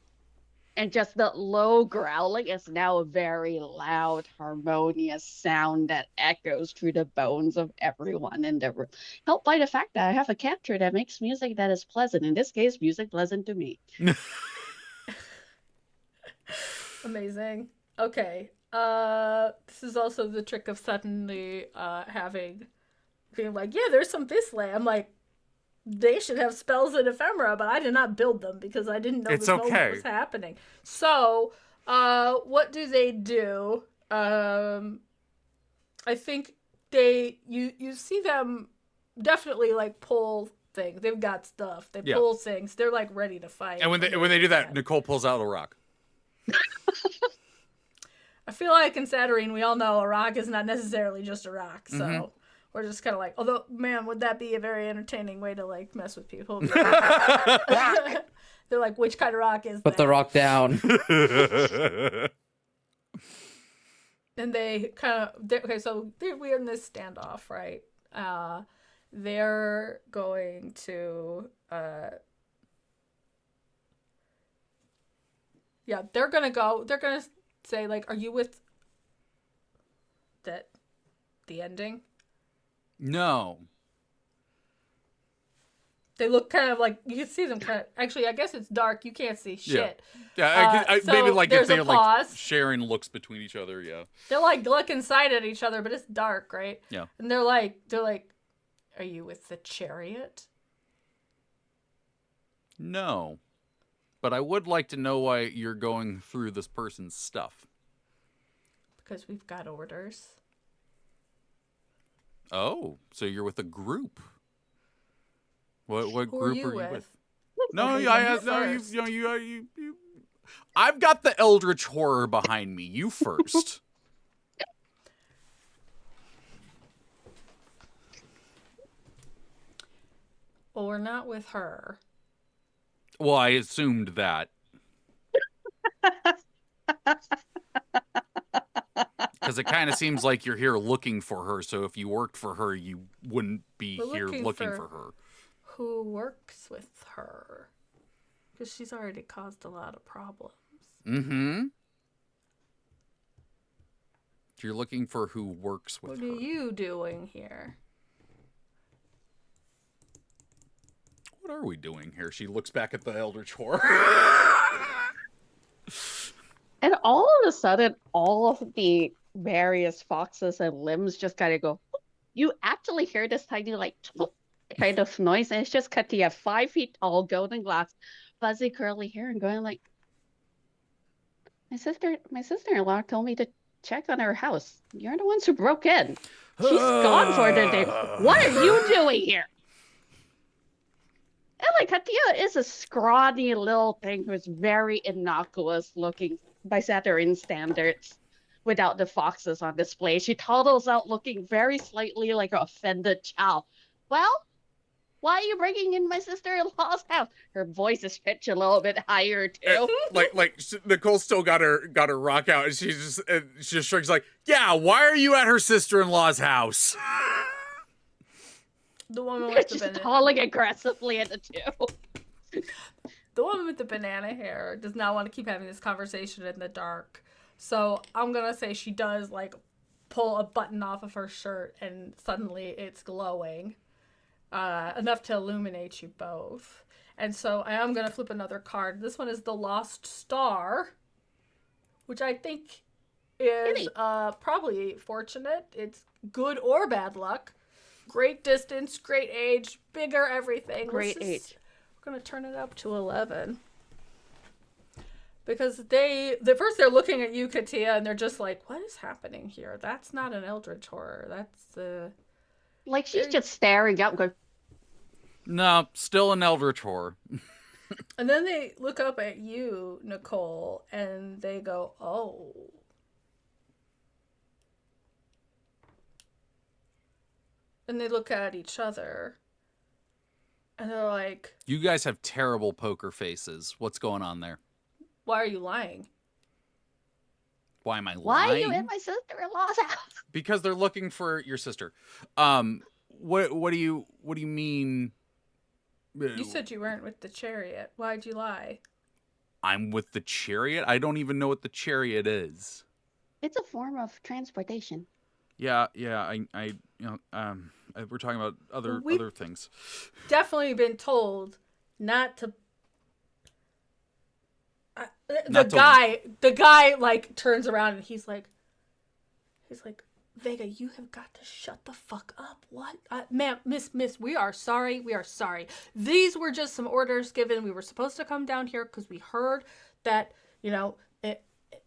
And just the low growling is now a very loud, harmonious sound that echoes through the bones of everyone in the room. Helped by the fact that I have a capture that makes music that is pleasant. In this case, music pleasant to me.
Amazing. Okay. This is also the trick of suddenly being like, yeah, there's some vislae. I'm like, they should have spells and ephemera, but I did not build them because I didn't know
It's
this moment
okay.
was happening. So, what do they do? I think you see them definitely like pull things. They've got stuff. They pull things. They're like ready to fight.
And when they do that, Nicole pulls out a rock.
I feel like in Saturnine, we all know a rock is not necessarily just a rock, so we're just kind of like, although, man, would that be a very entertaining way to like mess with people? They're like, which kind of rock is
Put
that?
the rock down.
And they kind of, okay, so we're in this standoff, right? They're going to, they're gonna say, like, are you with the ending?
No.
They look kind of like, you can see them kind of, actually, I guess it's dark. You can't see shit.
Yeah,
So
maybe like if
there's a
they're like
pause.
sharing looks between each other, yeah.
They're like looking side at each other, but it's dark, right?
Yeah.
And they're like, are you with the chariot?
No. But I would like to know why you're going through this person's stuff.
Because we've got orders.
Oh, so you're with a group. What
Who
group are you
with?
with? No,
Okay,
I
you
no,
first.
you. I've got the eldritch horror behind me. You first.
Well, we're not with her.
Well, I assumed that. Because it kind of seems like you're here looking for her, so if you worked for her, you wouldn't be
We're
here looking
for-
for her.
Who works with her? Because she's already caused a lot of problems.
Mm-hmm. You're looking for who works with
What
her.
are you doing here?
What are we doing here? She looks back at the eldritch horror.
And all of a sudden, all of the various foxes and limbs just kind of go. You actually hear this tiny like kind of noise, and it's just Katia, 5 feet tall, golden glass, fuzzy curly hair, and going like, my sister-in-law told me to check on her house. You're the ones who broke in. She's gone for the day. What are you doing here? And like Katia is a scrawny little thing who's very innocuous looking by Saturn standards without the foxes on display. She toddles out looking very slightly like an offended child. Well, why are you breaking in my sister-in-law's house? Her voice is pitched a little bit higher too.
Nicoal still got her rock out, and she just shrugs like, yeah, why are you at her sister-in-law's house?
The woman
They're
with the
just
banana.
calling aggressively at the two.
The woman with the banana hair does not want to keep having this conversation in the dark. So I'm gonna say she does like pull a button off of her shirt, and suddenly it's glowing, enough to illuminate you both. And so I am gonna flip another card. This one is the Lost Star, which I think is probably fortunate. It's good or bad luck. Great distance, great age, bigger everything.
Great age.
We're gonna turn it up to 11. Because first they're looking at you, Katia, and they're just like, what is happening here? That's not an eldritch horror. That's
Like she's just staring up going,
No, still an eldritch horror.
And then they look up at you, Nicoal, and they go, oh. And they look at each other. And they're like,
You guys have terrible poker faces. What's going on there?
why are you lying?
Why am I lying?
why are you in my sister-in-law's house?
Because they're looking for your sister. What do you mean?
You said you weren't with the chariot. Why'd you lie?
I'm with the chariot? I don't even know what the chariot is.
It's a form of transportation.
Yeah, I we're talking about other things.
Definitely been told not to.
Not to-
The guy like turns around and he's like, Vega, you have got to shut the fuck up. What? Ma'am, miss, we are sorry. We are sorry. These were just some orders given. We were supposed to come down here because we heard that,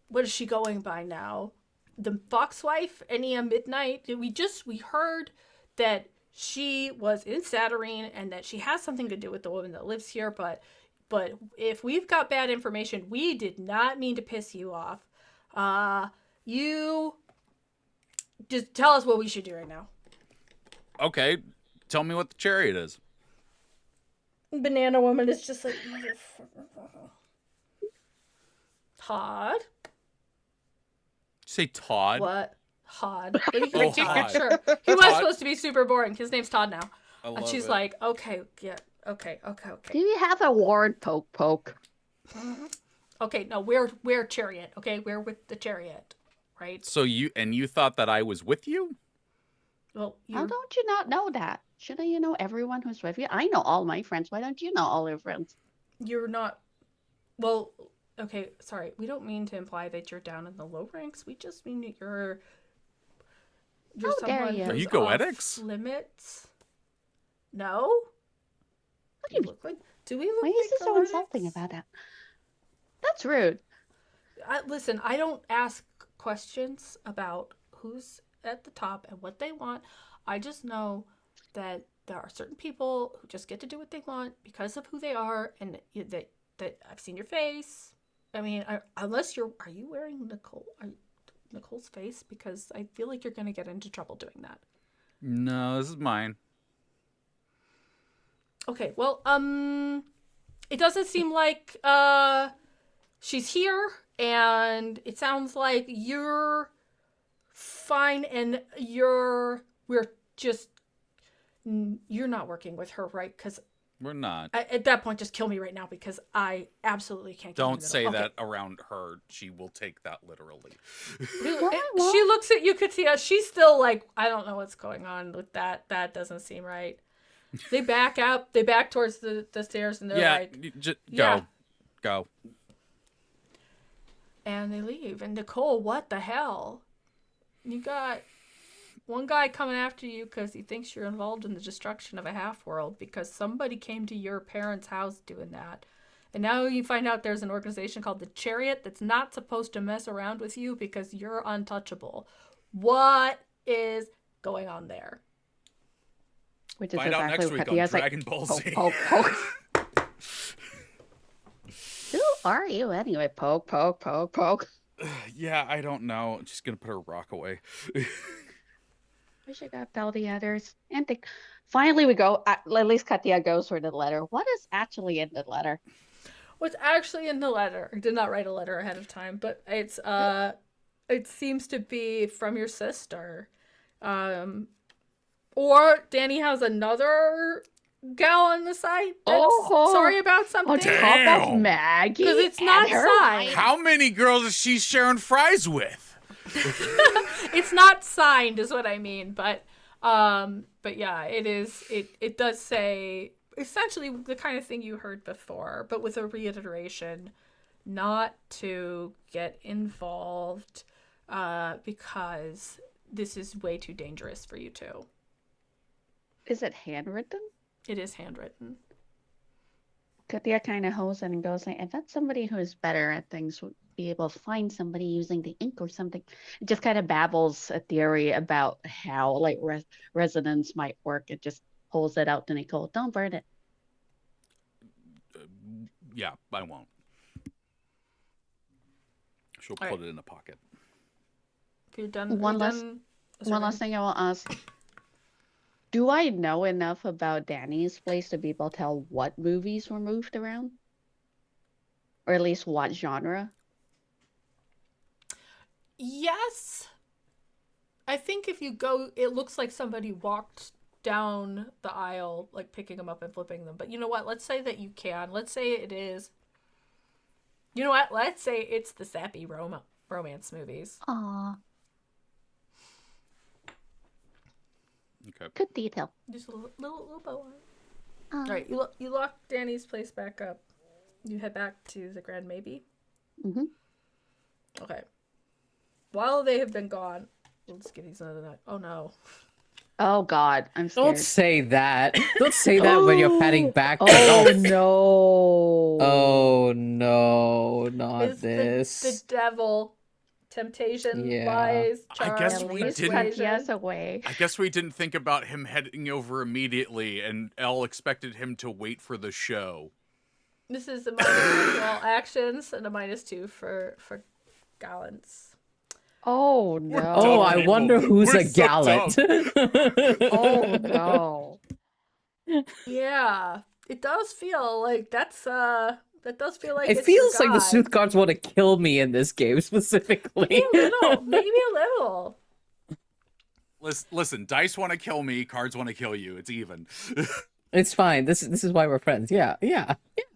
what is she going by now? The Foxwife, Enia Midnight. We heard that she was in Saturnine and that she has something to do with the woman that lives here, but if we've got bad information, we did not mean to piss you off. You just tell us what we should do right now.
Okay, tell me what the chariot is.
Banana Woman is just like, Todd?
Say Todd.
What? Todd.
Oh, Todd.
Sure. He was
Todd.
supposed to be super boring. His name's Todd now.
I
And
love
she's
it.
like, okay, yeah, okay.
Do you have a ward poke?
Okay, no, we're chariot, okay? We're with the chariot, right?
So you thought that I was with you?
Well,
How don't you not know that? Shouldn't you know everyone who's with you? I know all my friends. Why don't you know all your friends?
you're not. Well, okay, sorry. We don't mean to imply that you're down in the low ranks. We just mean that you're
How dare
someone
you.
who's
Are you
off
goetics?
limits. No?
What do you mean?
look like? Do we look
Why
like
is this so
goetics?
insulting about that? That's rude.
Listen, I don't ask questions about who's at the top and what they want. I just know that there are certain people who just get to do what they want because of who they are, and that I've seen your face. I mean, unless are you wearing Nicoal's face? Because I feel like you're going to get into trouble doing that.
No, this is mine.
Okay, well, it doesn't seem like she's here, and it sounds like you're fine, and you're not working with her, right? Because
We're not.
at that point, just kill me right now because I absolutely can't. Get in
Don't
the
say
middle.
that around her. She will take that literally.
No, I won't.
She looks at you, Katia. She's still like, I don't know what's going on with that. That doesn't seem right. They back up. They back towards the stairs, and they're like,
go. Go.
and they leave. And Nicoal, what the hell? You got one guy coming after you because he thinks you're involved in the destruction of a half-world because somebody came to your parents' house doing that. And now you find out there's an organization called the Chariot that's not supposed to mess around with you because you're untouchable. What is going on there?
Which is
Find out
exactly
next
what
week on
Katia's like,
Dragon Ball Z.
poke, poke, poke. Who are you anyway? Poke, poke, poke, poke.
Yeah, I don't know. Just gonna put her rock away.
We should go tell the others. And finally, we go. At least Katya goes for the letter. What is actually in the letter?
What's actually in the letter? I did not write a letter ahead of time, but it's it seems to be from your sister. Or Danny has another gal on the site that's sorry about something.
On top
Damn.
of Maggie?
Because it's not
and her
signed.
How many girls is she sharing fries with?
It's not signed is what I mean, but yeah, it is it does say essentially the kind of thing you heard before, but with a reiteration not to get involved because this is way too dangerous for you two.
Is it handwritten?
It is handwritten.
Katya kind of holds it and goes, like, I bet somebody who is better at things would be able to find somebody using the ink or something. It just kind of babbles a theory about how like resonance might work. It just holds it out to Nicoal. Don't burn it.
Yeah, I won't. She'll
All
put
right.
it in a pocket.
If you're done,
One last thing I will ask. Do I know enough about Danny's place to be able to tell what movies were moved around? Or at least what genre?
Yes. I think if you go, it looks like somebody walked down the aisle, like picking them up and flipping them. But you know what? Let's say that you can. Let's say it is. You know what? Let's say it's the sappy romance movies.
Aw,
Okay.
good detail.
Just a little bow on it.
Aw.
All right, you lock Danny's place back up. You head back to the Grand Maybe.
Mhm.
Okay. While they have been gone, let's give these another night. Oh no.
Oh God, I'm scared.
Don't say that. Don't say that when you're patting back.
Oh no.
Oh no, not
It's
this.
the devil. Temptation,
Yeah.
lies,
I
charm,
guess
At
we
least
didn't-
Katya's away.
I guess we didn't think about him heading over immediately, and Elle expected him to wait for the show.
This is a -1 for all actions and a -2 for gallants.
Oh no.
Oh, I
people.
wonder who's
We're
a
so
gallant.
Oh no.
Yeah, it does feel like that does feel like
It
it's your
feels like the
guy.
sooth guards want to kill me in this game specifically.
Maybe a little, maybe a little.
Listen, dice want to kill me, cards want to kill you. It's even.
It's fine. This is why we're friends. Yeah.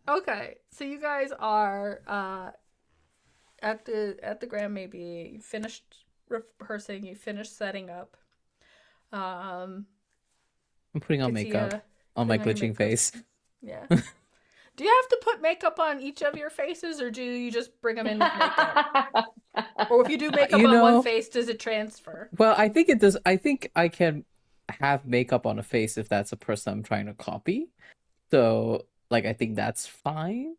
Okay, so you guys are at the Grand Maybe. You finished rehearsing. You finished setting up.
I'm putting on
Katya,
makeup on my
putting on your
glitching
makeup.
face.
Yeah. Do you have to put makeup on each of your faces, or do you just bring them in with makeup? Or if you do makeup on one face, does it transfer?
Well, I think it does. I think I can have makeup on a face if that's a person I'm trying to copy. So, like, I think that's fine.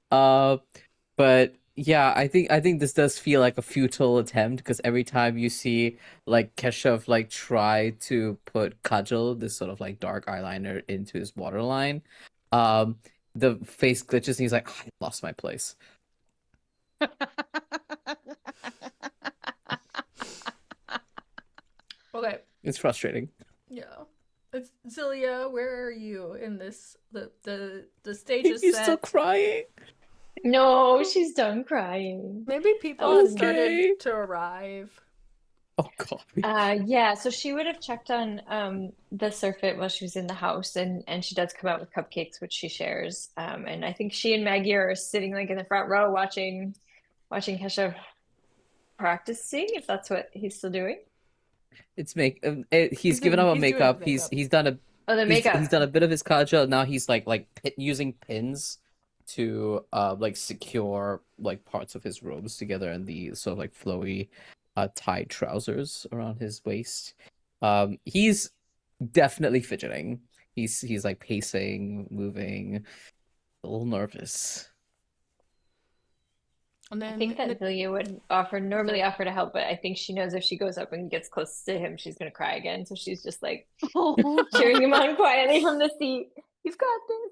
But yeah, I think this does feel like a futile attempt because every time you see like Keshav like try to put Kajal, this sort of like dark eyeliner, into his waterline, the face glitches and he's like, I lost my place.
Okay.
It's frustrating.
Yeah. It's Zilia, where are you in this? The stage is
He's
set.
still crying.
No, she's done crying.
Maybe people have
Okay.
started to arrive.
Oh god.
Yeah, so she would have checked on the surfeit while she was in the house, and she does come out with cupcakes, which she shares. And I think she and Maggie are sitting like in the front row watching Kesha practicing, if that's what he's still doing.
It's he's given up on
he's doing
makeup.
makeup.
He's done a
Oh, the
he's,
makeup.
he's done a bit of his kajal. Now he's like using pins to like secure like parts of his robes together and the sort of like flowy tied trousers around his waist. He's definitely fidgeting. He's like pacing, moving, a little nervous.
And then
I think that Zilia would normally offer to help, but I think she knows if she goes up and gets close to him, she's gonna cry again. So she's just like cheering him on quietly from the seat. You've got this.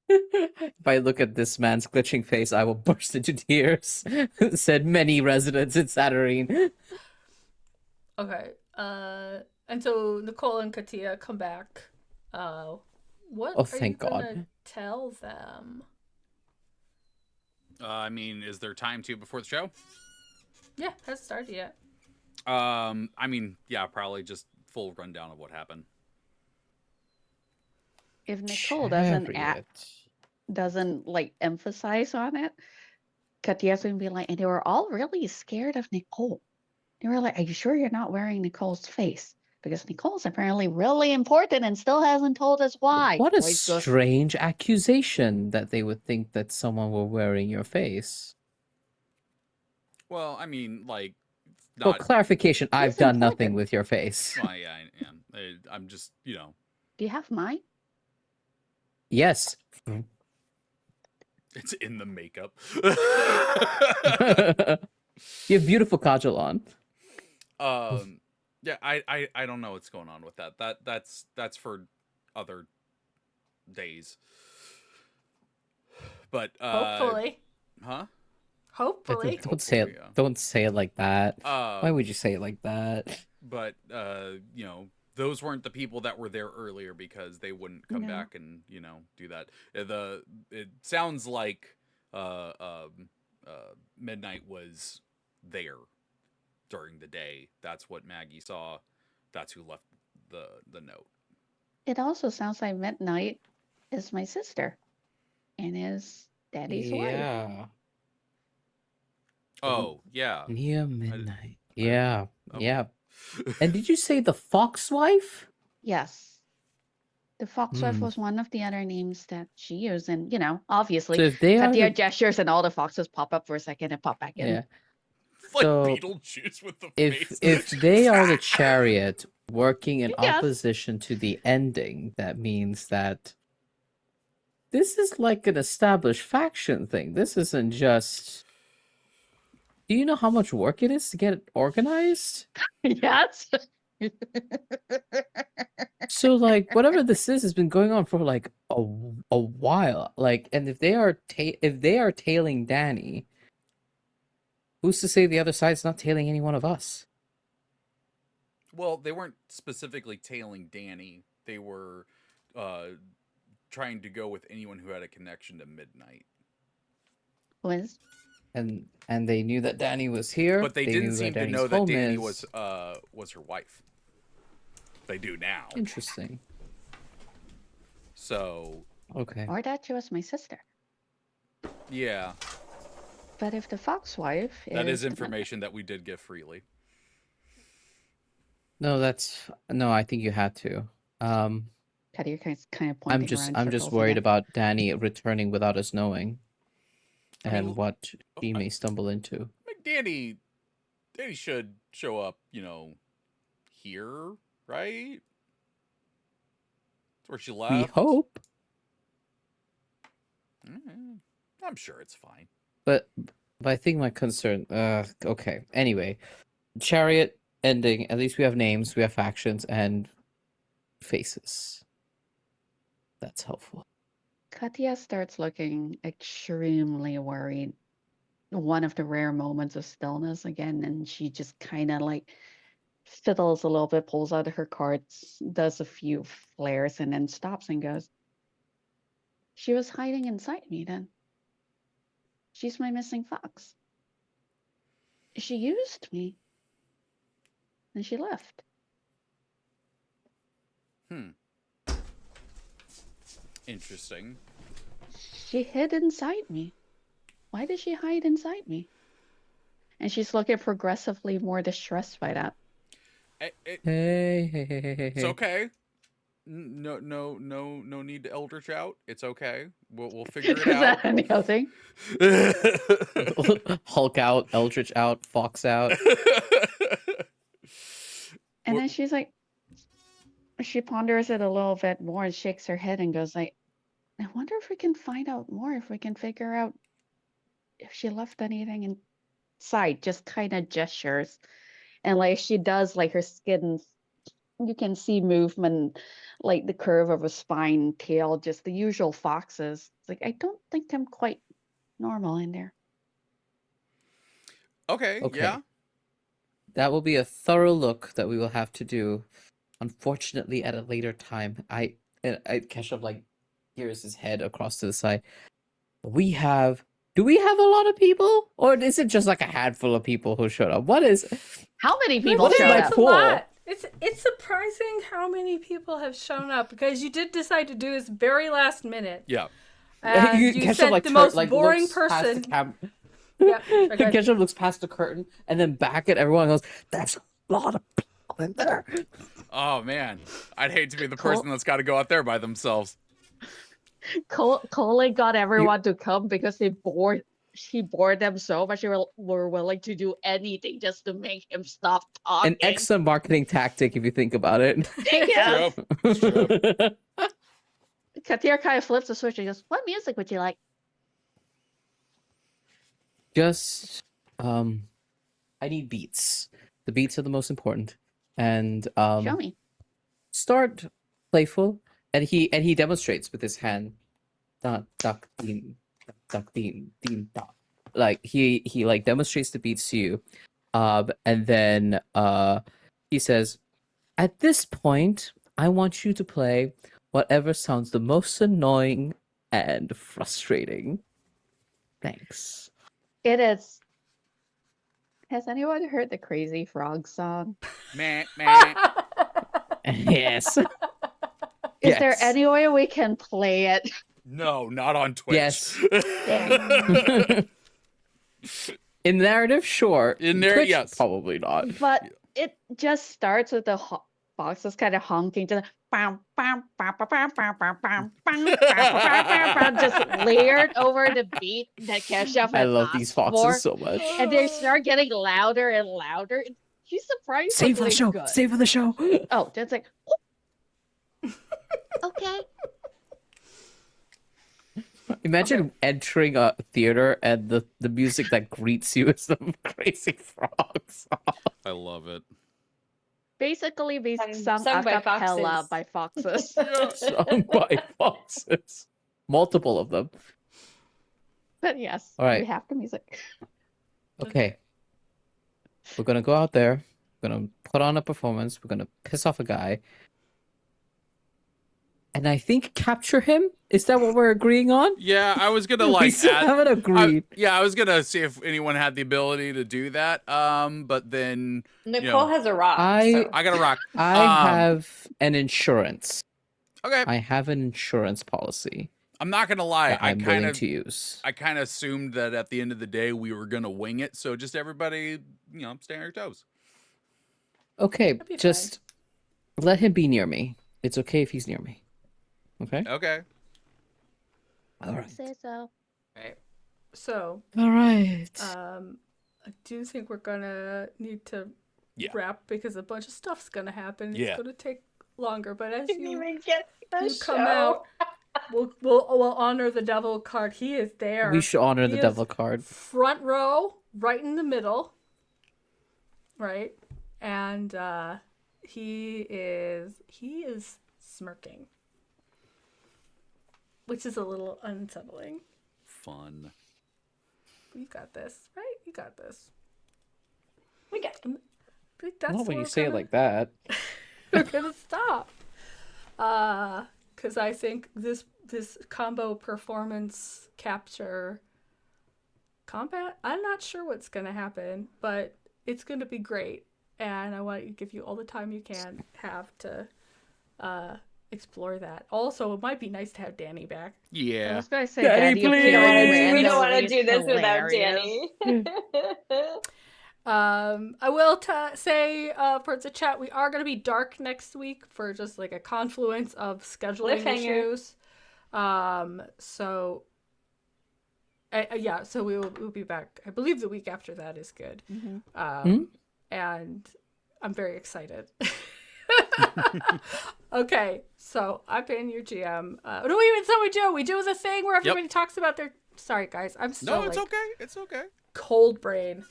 If I look at this man's glitching face, I will burst into tears. Said many residents in Saturnine.
Okay. And so Nicole and Katia come back. What
Oh,
are you
thank
gonna
God.
tell them?
I mean, is there time to before the show?
Yeah, hasn't started yet.
I mean, yeah, probably just full rundown of what happened.
If Nicole doesn't
Chariot.
like emphasize on it, Katia's gonna be like, and they were all really scared of Nicole. They were like, "Are you sure you're not wearing Nicole's face? Because Nicole's apparently really important and still hasn't told us why."
What a
Boys go,
strange accusation that they would think that someone were wearing your face.
Well, I mean, like, it's
Well,
not.
clarification, I've
It's
done nothing
important.
with your face.
Well, yeah, I'm just,
Do you have mine?
Yes.
it's in the makeup.
You have beautiful kajal on.
Yeah, I don't know what's going on with that. That's for other days. But
Hopefully.
huh?
Hopefully.
Don't say it.
Hopefully, yeah.
Don't say it like that. Why would you say it like that?
But those weren't the people that were there earlier because they wouldn't come
No.
back and do that. It sounds like Midnight was there during the day. That's what Maggie saw. That's who left the note.
It also sounds like Midnight is my sister and is Daddy's wife.
Yeah.
Oh yeah.
Near midnight. Yeah.
Okay.
Yeah. And did you say the fox wife?
Yes. The Foxwife
Hmm.
was one of the other names that she used. And, obviously,
So if they are
Katia
the,
gestures and all the foxes pop up for a second and pop back in.
yeah.
It's like
So,
Beetlejuice with the
if
face.
they are the chariot working in
Yes.
opposition to the ending, that means that this is like an established faction thing. This isn't just. Do you know how much work it is to get it organized?
Yes.
So like whatever this is has been going on for like a while. Like, and if they are tailing Danny, who's to say the other side's not tailing any one of us?
Well, they weren't specifically tailing Danny. They were trying to go with anyone who had a connection to Midnight.
Was
And they knew that Danny was here.
But they
knew
didn't
where
seem to
Danny's
know that
home
Danny
is.
was her wife. They do now.
Interesting.
So
Okay.
or that she was my sister.
yeah,
But if the Foxwife
that is
the
information that we did give freely.
No, I think you had to.
Katia, you're kind of pointing around
I'm just
circles
worried
again.
about Danny returning without us knowing.
I mean,
And what he may stumble into.
Like Danny should show up, here, right? That's where she left.
We hope.
I'm sure it's fine.
But I think my concern. Okay. Anyway, chariot ending. At least we have names, we have factions, and faces. That's helpful.
Katia starts looking extremely worried. One of the rare moments of stillness again, and she just kind of like fiddles a little bit, pulls out her cards, does a few flares, and then stops and goes, "She was hiding inside me then. She's my missing fox. She used me. And she left."
Interesting.
She hid inside me. Why did she hide inside me? And she's looking progressively more distressed by that.
Hey.
It's okay. No need to eldritch out. It's okay. We'll figure it
Is
out.
that any other thing?
Hulk out, Eldritch out, Fox out.
And then she's like, she ponders it a little bit more and shakes her head and goes like, "I wonder if we can find out more, if we can figure out if she left anything inside." Just kind of gestures. And like she does, like her skin you can see movement, like the curve of a spine, tail, just the usual foxes. It's like I don't think I'm quite normal in there.
Okay,
Okay.
yeah.
That will be a thorough look that we will have to do, unfortunately, at a later time. Keshav like gears his head across to the side. Do we have a lot of people, or is it just like a handful of people who showed up?
How many
I
people
would say
showed
my
it's
up?
a
pool?
lot. It's surprising how many people have shown up because you did decide to do this very last minute.
Yeah.
And you
Keshav,
said
like,
the most
like,
boring
looks past the
person.
cam-
Yep. Okay.
Keshav looks past the curtain and then back at everyone and goes, "There's a lot of people in there."
Oh man, I'd hate to be the
Cool.
person that's got to go out there by themselves.
Colin got everyone to come because she bored them so much they were willing to do anything just to make him stop talking.
An excellent marketing tactic, if you think about it.
Yes.
True.
Katir kind of flips the switch and goes, "What music would you like?"
Just, I need beats. The beats are the most important, and
Show me.
start playful, and he demonstrates with his hand, duck duck ding, duck ding ding duck. Like he like demonstrates the beats to you, and then he says, "At this point, I want you to play whatever sounds the most annoying and frustrating. Thanks."
It is. Has anyone heard the Crazy Frog song?
Meh, meh.
Yes.
Is there
Yes.
any way we can play it?
No, not on Twitch.
Yes.
Dang.
In narrative, sure.
In there,
Twitch,
yes.
probably not.
But it just starts with the boxes kind of honking to the just layered over the beat that Keshav
I
had
love these
asked
foxes
for,
so much.
and they start getting louder and louder. She's surprisingly
Save for the show.
good.
Save for the show.
Oh, that's like okay.
Imagine entering a theater and the music that greets you is the Crazy Frog song.
I love it.
Basically, they sung
Sung
a
by
cappella
foxes.
by foxes.
Sung by foxes. Multiple of them.
But yes,
All right.
we have the music.
Okay. We're gonna go out there. We're gonna put on a performance. We're gonna piss off a guy. And I think capture him? Is that what we're agreeing on?
Yeah, I was gonna
We
like
still
add.
haven't agreed.
I was gonna see if anyone had the ability to do that. But then
Nicole has a rock.
I-
so-
I got a rock.
I have an insurance.
Okay,
I have an insurance policy
I'm not gonna lie.
that
I
I'm
kind
willing
of
to use.
I kind of assumed that at the end of the day we were gonna wing it. So just everybody, stay on your toes.
Okay,
That'd be
just let him be near me. It's okay if he's near me. Okay?
Okay.
All right.
Say so.
Right. So,
All right.
I do think we're gonna need to
Yeah.
wrap because a bunch of stuff's gonna happen.
Yeah.
It's gonna take longer, but as
Didn't
you
even get the
you
show.
come out, we'll honor the devil card. He is there.
We should honor
He
the
is
devil card.
Front row, right in the middle. Right? And he is smirking. Which is a little unsettling.
Fun.
You got this, right? You got this.
We got
I think that's
Not when
where
you
we're
say it
gonna-
like that.
we're gonna stop. Because I think this combo performance capture combat, I'm not sure what's gonna happen, but it's gonna be great. And I want to give you all the time you can have to explore that. Also, it might be nice to have Danny back.
I
Yeah.
was gonna say
Daddy,
Daddy appearing
please.
We don't want to
randomly
do
is
this without
hilarious.
Danny.
I will say for the chat, we are going to be dark next week for just like a confluence of scheduling
Cliffhanger.
issues. So we'll be back. I believe the week after that is good.
Mhm.
And I'm very excited. Okay, so I've been your GM. No, wait, sorry, Joe. We do the thing where everybody talks about their. Sorry, guys. I'm so
No, it's okay. It's okay.
cold brain.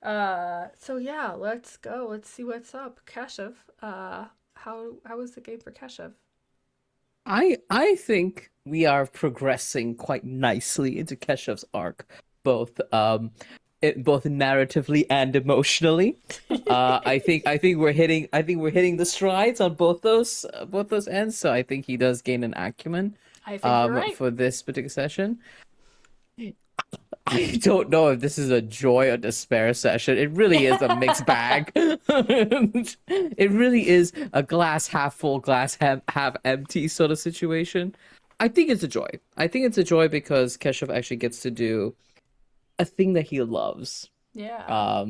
So yeah, let's go. Let's see what's up. Keshav, how was the game for Keshav?
I think we are progressing quite nicely into Keshav's arc, both both narratively and emotionally. I think we're hitting the strides on both those ends. So I think he does gain an acumen
I think you're right.
for this particular session. I don't know if this is a joy or despair session. It really is a mixed bag. It really is a glass half full, glass half empty sort of situation. I think it's a joy. I think it's a joy because Keshav actually gets to do a thing that he loves.
Yeah.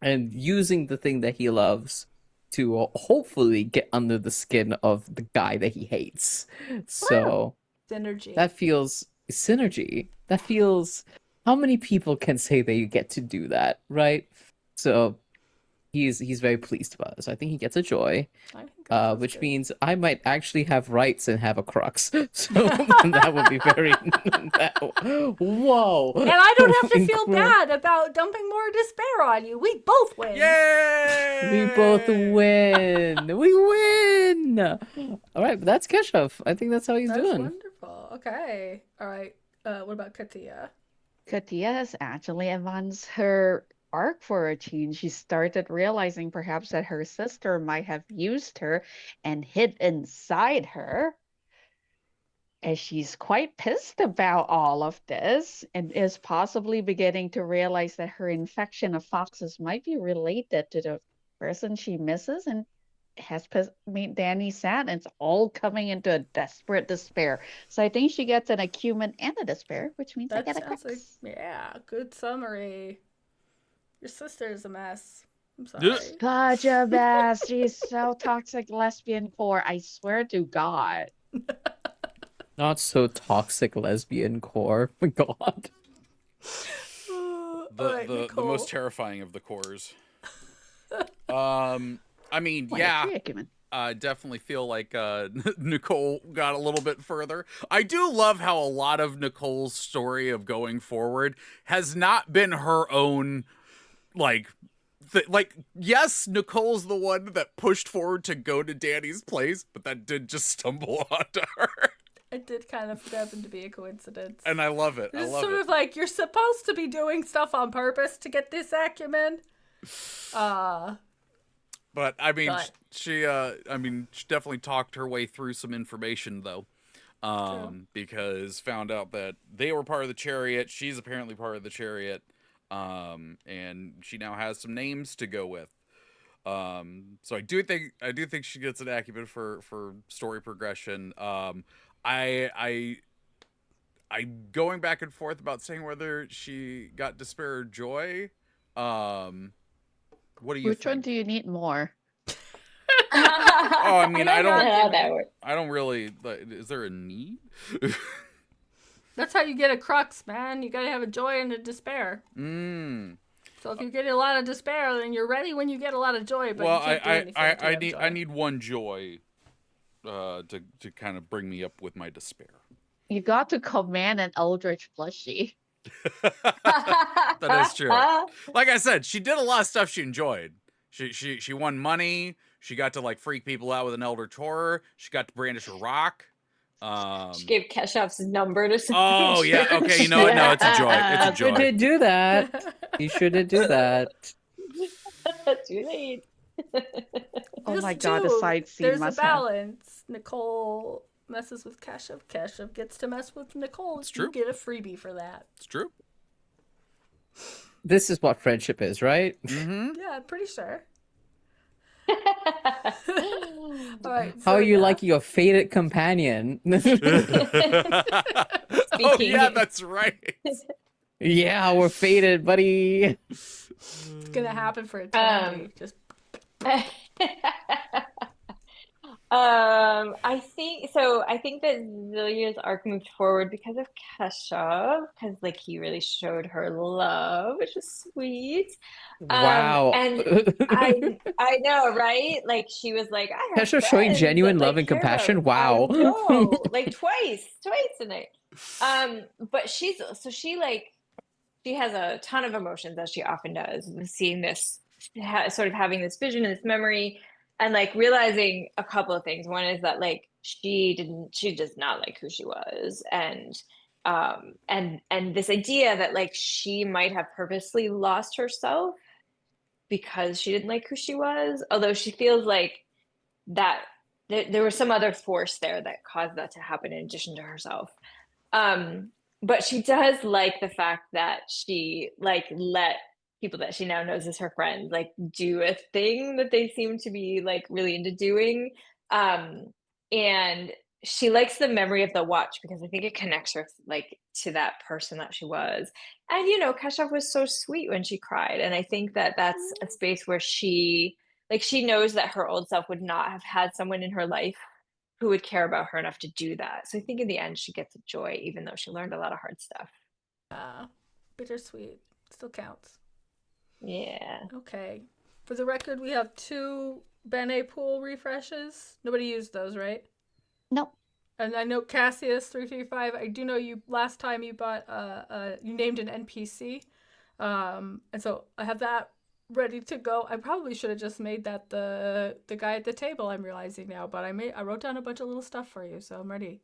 And using the thing that he loves to hopefully get under the skin of the guy that he hates. So
Synergy.
that feels synergy. That feels. How many people can say that you get to do that, right? So he's very pleased about it. So I think he gets a joy,
I think that's
which
good.
means I might actually have rights and have a crux. So that would be very. Whoa!
And I don't have to feel bad about dumping more despair on you. We both win.
Yay!
We both win. We win. All right, but that's Keshav. I think that's how he's
That's
doing.
wonderful. Okay. All right. What about Katia?
Katia has actually advanced her arc for a change. She started realizing perhaps that her sister might have used her and hid inside her. And she's quite pissed about all of this and is possibly beginning to realize that her infection of foxes might be related to the person she misses and has made Danny sad. And it's all coming into a desperate despair. So I think she gets an acumen and a despair, which means I
That
get a
sounds like,
crux.
yeah, good summary. Your sister is a mess. I'm sorry.
Such a mess. She's so toxic lesbian core. I swear to God.
Not so toxic lesbian core. My God.
All
The
right,
the
Nicole.
most terrifying of the cores. I mean,
What
yeah.
a acumen.
I definitely feel like Nicoal got a little bit further. I do love how a lot of Nicole's story of going forward has not been her own, like, yes, Nicole's the one that pushed forward to go to Danny's place, but that did just stumble onto her.
It did kind of happen to be a coincidence.
And I love it. I
It's
love
sort
it.
of like you're supposed to be doing stuff on purpose to get this acumen.
But I mean,
But-
she definitely talked her way through some information though, because found out that they were part of the Chariot. She's apparently part of the Chariot, and she now has some names to go with. So I do think she gets an acumen for story progression. I going back and forth about saying whether she got despair or joy. What do you
Which
think?
one do you need more?
Oh, I mean, I don't.
How that works.
I don't really. Like, is there a need?
That's how you get a crux, man. You gotta have a joy and a despair. So if you get a lot of despair, then you're ready when you get a lot of joy. But
Well,
you can't do anything till you have
I
joy.
need one joy, to kind of bring me up with my despair.
You got to command an Eldritch plushie.
That is true. Like I said, she did a lot of stuff she enjoyed. She won money. She got to like freak people out with an Eldritch Horror. She got to brandish a rock.
She gave Keshav's number to some
Oh yeah. Okay. You know what? No, it's a joy. It's a
You sure
joy.
did do that. You sure did do that.
Too late.
Oh
This
my God, the
too,
side scene
There's
must
a
have.
balance. Nicole messes with Keshav. Keshav gets to mess with Nicole.
It's
You
true.
get a freebie for that.
It's true.
This is what friendship is, right?
Mm-hmm.
Yeah, I'm pretty sure. All right.
How are you
Zoya.
like your fated companion?
Oh
Speaking-
yeah, that's right.
Yeah, we're fated, buddy.
It's gonna happen for eternity. Just
I think so. I think that Zillia's arc moved forward because of Keshav, because like he really showed her love, which is sweet.
Wow.
And I know, right? Like she was like, I have
Kesha showing
friends
genuine
that,
love
like,
and
care about
compassion.
me.
Wow.
I know, like twice tonight. But she has a ton of emotions, as she often does, seeing this, sort of having this vision and this memory. and like realizing a couple of things. One is that like she does not like who she was, and this idea that like she might have purposely lost herself because she didn't like who she was, although she feels like that there was some other force there that caused that to happen in addition to herself. But she does like the fact that she like let people that she now knows as her friends like do a thing that they seem to be like really into doing. And she likes the memory of the watch because I think it connects her like to that person that she was. And Keshav was so sweet when she cried, and I think that that's a space where she knows that her old self would not have had someone in her life who would care about her enough to do that. So I think in the end she gets a joy, even though she learned a lot of hard stuff.
Bittersweet. Still counts.
Yeah.
Okay. For the record, we have 2 Bene pool refreshes. Nobody used those, right?
Nope.
And I know Cassius 335. I do know you last time you bought you named an NPC. And so I have that ready to go. I probably should have just made that the guy at the table, I'm realizing now, but I wrote down a bunch of little stuff for you, so I'm ready.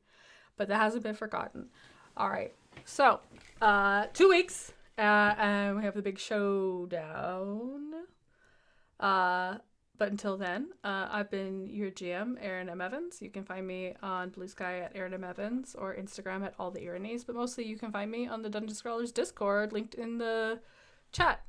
But that hasn't been forgotten. All right. So, 2 weeks and we have the big showdown. But until then, I've been your GM, Erin M. Evans. You can find me on Blue Sky at Erin M. Evans or Instagram at All the Ironies, but mostly you can find me on the Dungeon Scrollers Discord, linked in the chat.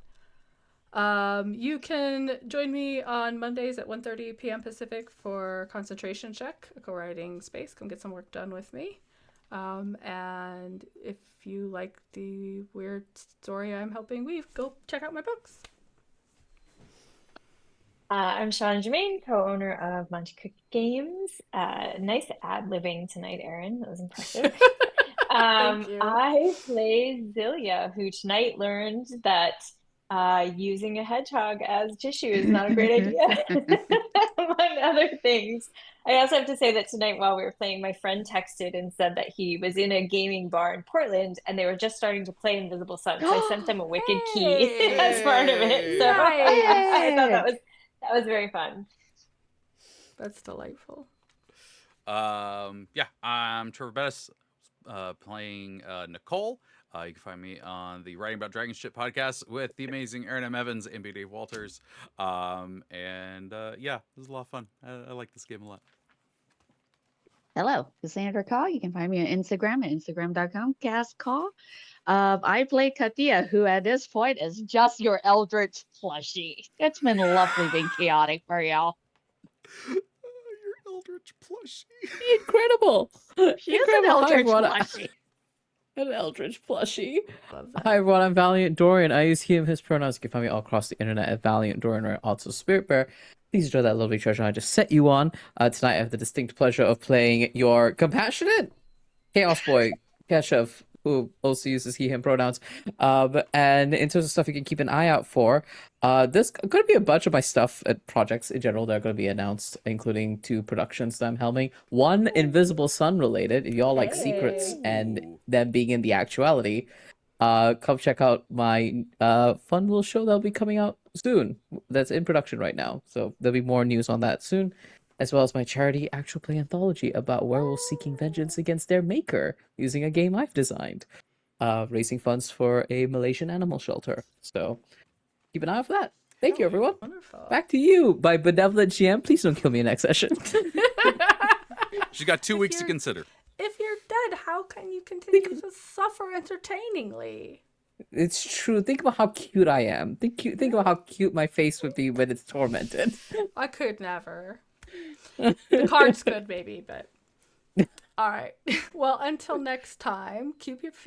You can join me on Mondays at 1:30 p.m. Pacific for Concentration Check, a co-writing space. Come get some work done with me. And if you like the weird story I'm helping weave, go check out my books.
I'm Shauna Germain, co-owner of Monty Cook Games. Nice ad-libbing tonight, Erin. That was impressive.
Thank you.
I play Zilia, who tonight learned that using a hedgehog as tissue is not a great idea, among other things. I also have to say that tonight while we were playing, my friend texted and said that he was in a gaming bar in Portland and they were just starting to play Invisible Sun. So I sent him a wicked key as part of it. So I thought that was very fun.
That's delightful.
Yeah, I'm Treavor Bettis, playing Nicoal. You can find me on the Writing About Dragon Shit podcast with the amazing Erin M. Evans and B. Dave Walters. Yeah, it was a lot of fun. I like this game a lot.
Hello, Cassandra Call. You can find me on Instagram at instagram.com/castcall. I play Katia, who at this point is just your Eldritch plushie. It's been lovely being chaotic for y'all.
Your Eldritch plushie.
Incredible.
She is an Eldritch plushie.
An Eldritch plushie. Hi everyone, I'm Valiant Dorian. I use he and his pronouns. You can find me all across the internet at Valiant Dorian or also Spirit Bear. Please enjoy that lovely treasure I just set you on. Tonight I have the distinct pleasure of playing your compassionate Chaos Boy, Keshav, who also uses he, him pronouns. And in terms of stuff you can keep an eye out for, there's going to be a bunch of my stuff at projects in general that are going to be announced, including 2 productions that I'm helming. One Invisible Sun related, if y'all like secrets and them being in the actuality. Come check out my fun little show that'll be coming out soon. That's in production right now. So there'll be more news on that soon. As well as my charity actual play anthology about werewolves seeking vengeance against their maker using a game I've designed. Raising funds for a Malaysian animal shelter. So keep an eye out for that. Thank you, everyone.
Wonderful.
Back to you, my benevolent GM. Please don't kill me next session.
She's got 2 weeks to consider.
If you're dead, how can you continue to suffer entertainingly?
It's true. Think about how cute I am. Think about how cute my face would be when it's tormented.
I could never. The cards could maybe, but all right. Well, until next time, keep your feet